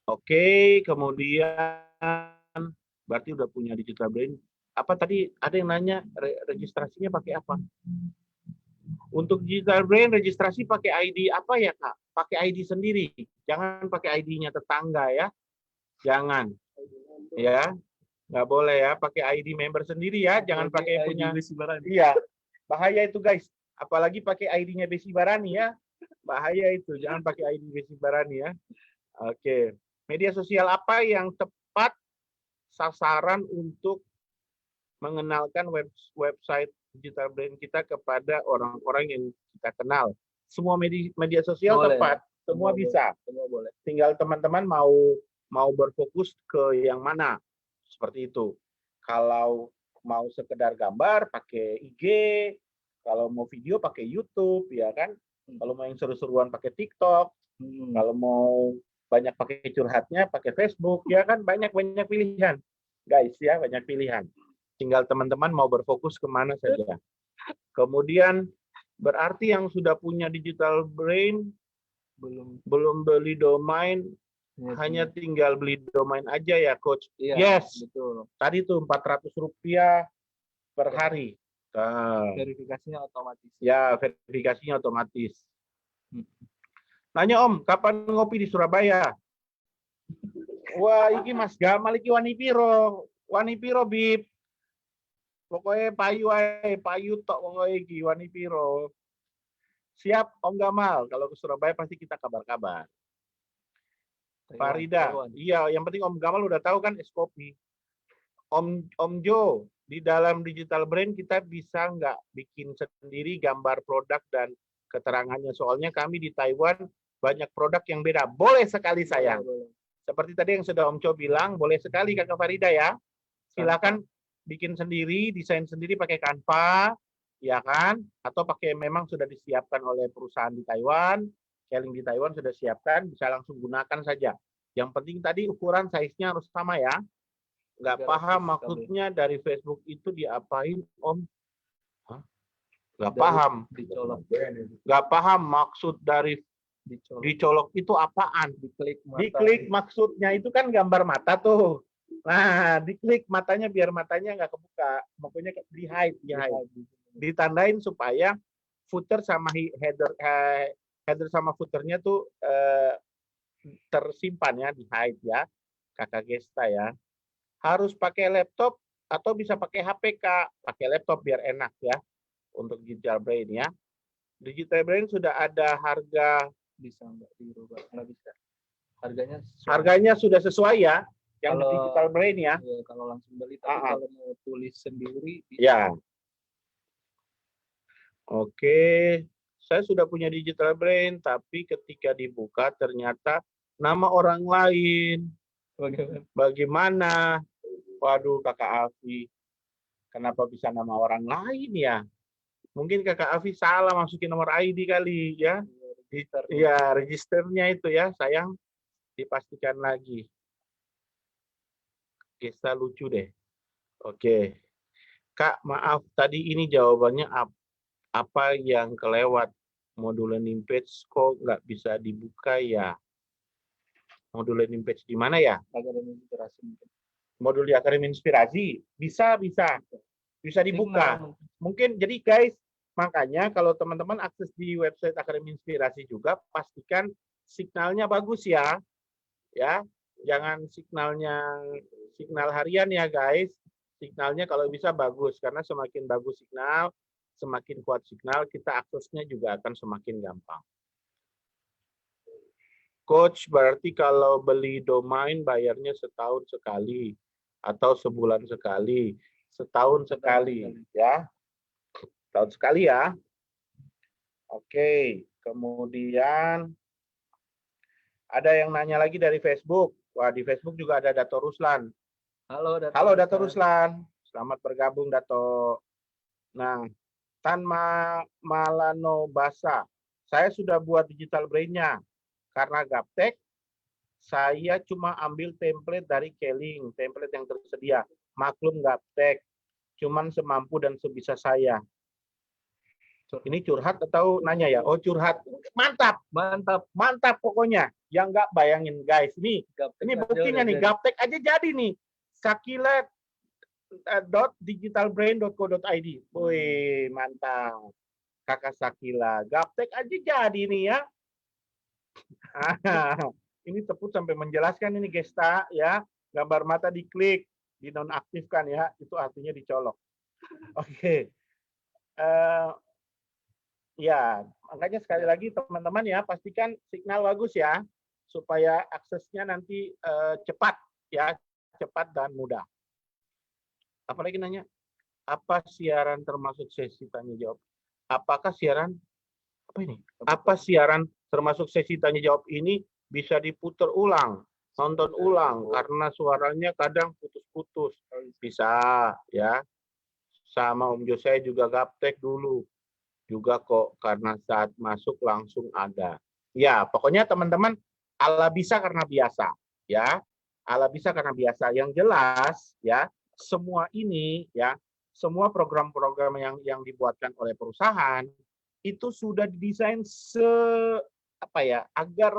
oke, kemudian berarti udah punya Digital Brain. Apa tadi ada yang nanya registrasinya pakai apa? Untuk Digital Brain registrasi pakai ID apa ya Kak? Pakai ID sendiri, jangan pakai ID-nya tetangga ya, jangan, ya, nggak boleh ya, pakai ID member sendiri ya, jangan pakai punya. Iya, bahaya itu guys, apalagi pakai ID-nya Besi Barani ya, bahaya itu, jangan pakai ID Besi Barani ya. Oke, media sosial apa yang tepat sasaran untuk mengenalkan website Digital Brain kita kepada orang-orang yang kita kenal. Semua media sosial boleh, tepat, semua bisa. Semua boleh. Tinggal teman-teman mau berfokus ke yang mana. Seperti itu. Kalau mau sekedar gambar pakai IG, kalau mau video pakai YouTube, ya kan? Kalau mau yang seru-seruan pakai TikTok, kalau mau banyak pakai curhatnya pakai Facebook, ya kan? Banyak pilihan. Guys, ya banyak pilihan. Tinggal teman-teman mau berfokus kemana saja. Kemudian berarti yang sudah punya Digital Brain belum beli domain, hanya tinggal beli domain aja ya Coach. Iya, yes, betul. Tadi tuh Rp400 per hari. Verifikasinya otomatis. Ya, verifikasinya otomatis. Nanya Om, kapan ngopi di Surabaya? Wah, iki Mas Gamal iki wani piro Bib. Pokoknya payu tok pokoknya iki wani piro. Siap Om Gamal, kalau ke Surabaya pasti kita kabar-kabar. Farida, iya yang penting Om Gamal udah tahu kan es kopi. Om Jo, di dalam Digital Brain kita bisa nggak bikin sendiri gambar produk dan keterangannya. Soalnya kami di Taiwan banyak produk yang beda. Boleh sekali sayang. Seperti tadi yang sudah Om Jo bilang, boleh sekali Kakak Farida ya. Silakan bikin sendiri, desain sendiri pakai Canva, ya kan? Atau pakai memang sudah disiapkan oleh perusahaan di Taiwan, Keling di Taiwan sudah siapkan, bisa langsung gunakan saja. Yang penting tadi ukuran size-nya harus sama ya. Nggak paham maksudnya dari Facebook itu diapain Om? Hah? Nggak paham. Nggak paham maksud dari dicolok itu apaan? Diklik maksudnya itu kan gambar mata tuh. Nah, diklik matanya biar matanya nggak kebuka. Makanya di hide. Ditandain supaya footer sama header sama footernya tuh tersimpan ya di hide ya. Kakak Gesta ya. Harus pakai laptop atau bisa pakai HP Kak. Pakai laptop biar enak ya untuk Digital Brain ya. Digital Brain sudah ada harga, bisa nggak dirubah? Nggak bisa. Harganya sudah sesuai ya. Yang kalau, Digital Brain ya. Kalau langsung beli, tapi kalau mau tulis sendiri bisa. Ya. Oke, saya sudah punya Digital Brain, tapi ketika dibuka ternyata nama orang lain. Bagaimana? Waduh, Kakak Afi, kenapa bisa nama orang lain ya? Mungkin Kakak Afi salah masukin nomor ID kali ya. Iya, registernya itu ya, sayang. Dipastikan lagi. Gesta lucu deh. Oke. Kak, maaf, tadi ini jawabannya apa yang kelewat? Modul landing page kok nggak bisa dibuka ya? Modul landing page di mana ya? Akademi Inspirasi mungkin. Modul di Akademi Inspirasi. Bisa dibuka. Signal. Mungkin jadi guys, makanya kalau teman-teman akses di website Akademi Inspirasi juga pastikan signalnya bagus ya. Ya, jangan signal harian ya guys. Signalnya kalau bisa bagus karena semakin bagus signal, semakin kuat signal, kita aksesnya juga akan semakin gampang. Coach, berarti kalau beli domain bayarnya setahun sekali atau sebulan sekali? Setahun sekali, ya. Setahun sekali ya. Oke, kemudian ada yang nanya lagi dari Facebook. Wah, di Facebook juga ada Dato Ruslan. Halo Dato Ruslan. Selamat bergabung Dato. Nah, Tanma Malano Basa. Saya sudah buat digital brain-nya. Karena gaptek, saya cuma ambil template dari Keling, template yang tersedia. Maklum gaptek, cuman semampu dan sebisa saya. Ini curhat atau nanya ya? Oh curhat, mantap, mantap pokoknya. Yang nggak bayangin guys, ini buktinya nih, gaptek aja jadi nih. Sakila.digitalbrain.co.id. Wih, mantap. Kakak Sakila, gaptek aja jadi nih ya. Ini Teput sampai menjelaskan ini gesta ya, gambar mata diklik, dinonaktifkan ya, itu artinya dicolok. Oke. Ya, makanya sekali lagi teman-teman ya, pastikan signal bagus ya, supaya aksesnya nanti cepat ya, cepat dan mudah. Apalagi nanya, apa siaran termasuk sesi tanya jawab? Apakah siaran apa siaran termasuk sesi tanya jawab ini bisa diputar ulang, nonton ulang karena suaranya kadang putus-putus? Bisa ya. Sama Om Jo saya juga gaptek dulu. Juga kok karena saat masuk langsung ada. Ya, pokoknya teman-teman ala bisa karena biasa ya. Ala bisa karena biasa. Yang jelas ya, semua ini ya, semua program-program yang dibuatkan oleh perusahaan itu sudah didesain agar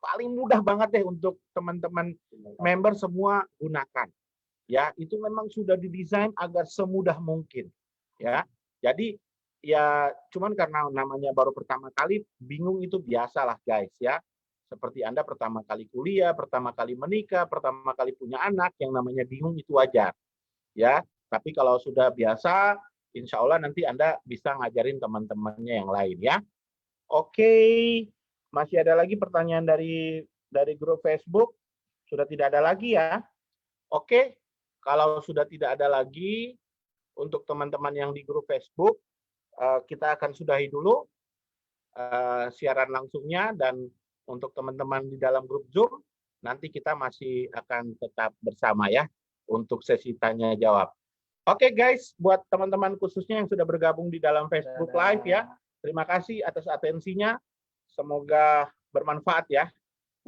paling mudah banget deh untuk teman-teman member semua gunakan. Ya, itu memang sudah didesain agar semudah mungkin. Ya. Jadi ya cuman karena namanya baru pertama kali bingung itu biasalah guys ya. Seperti Anda pertama kali kuliah, pertama kali menikah, pertama kali punya anak, yang namanya bingung itu wajar. Ya, tapi kalau sudah biasa, insya Allah nanti Anda bisa ngajarin teman-temannya yang lain ya. Oke, masih ada lagi pertanyaan dari grup Facebook? Sudah tidak ada lagi ya? Oke, kalau sudah tidak ada lagi untuk teman-teman yang di grup Facebook, kita akan sudahi dulu siaran langsungnya, dan untuk teman-teman di dalam grup Zoom, nanti kita masih akan tetap bersama ya untuk sesi tanya jawab. Oke guys, buat teman-teman khususnya yang sudah bergabung di dalam Facebook Live ya, terima kasih atas atensinya. Semoga bermanfaat ya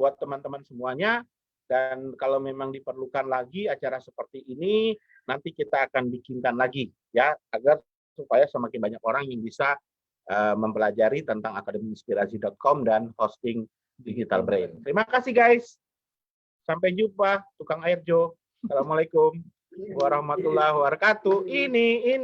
buat teman-teman semuanya. Dan kalau memang diperlukan lagi acara seperti ini, nanti kita akan bikinkan lagi ya, agar supaya semakin banyak orang yang bisa mempelajari tentang akademiinspirasi.com dan hosting Digital Brain. Terima kasih guys. Sampai jumpa, tukang air Jo. Assalamualaikum warahmatullahi wabarakatuh. Ini.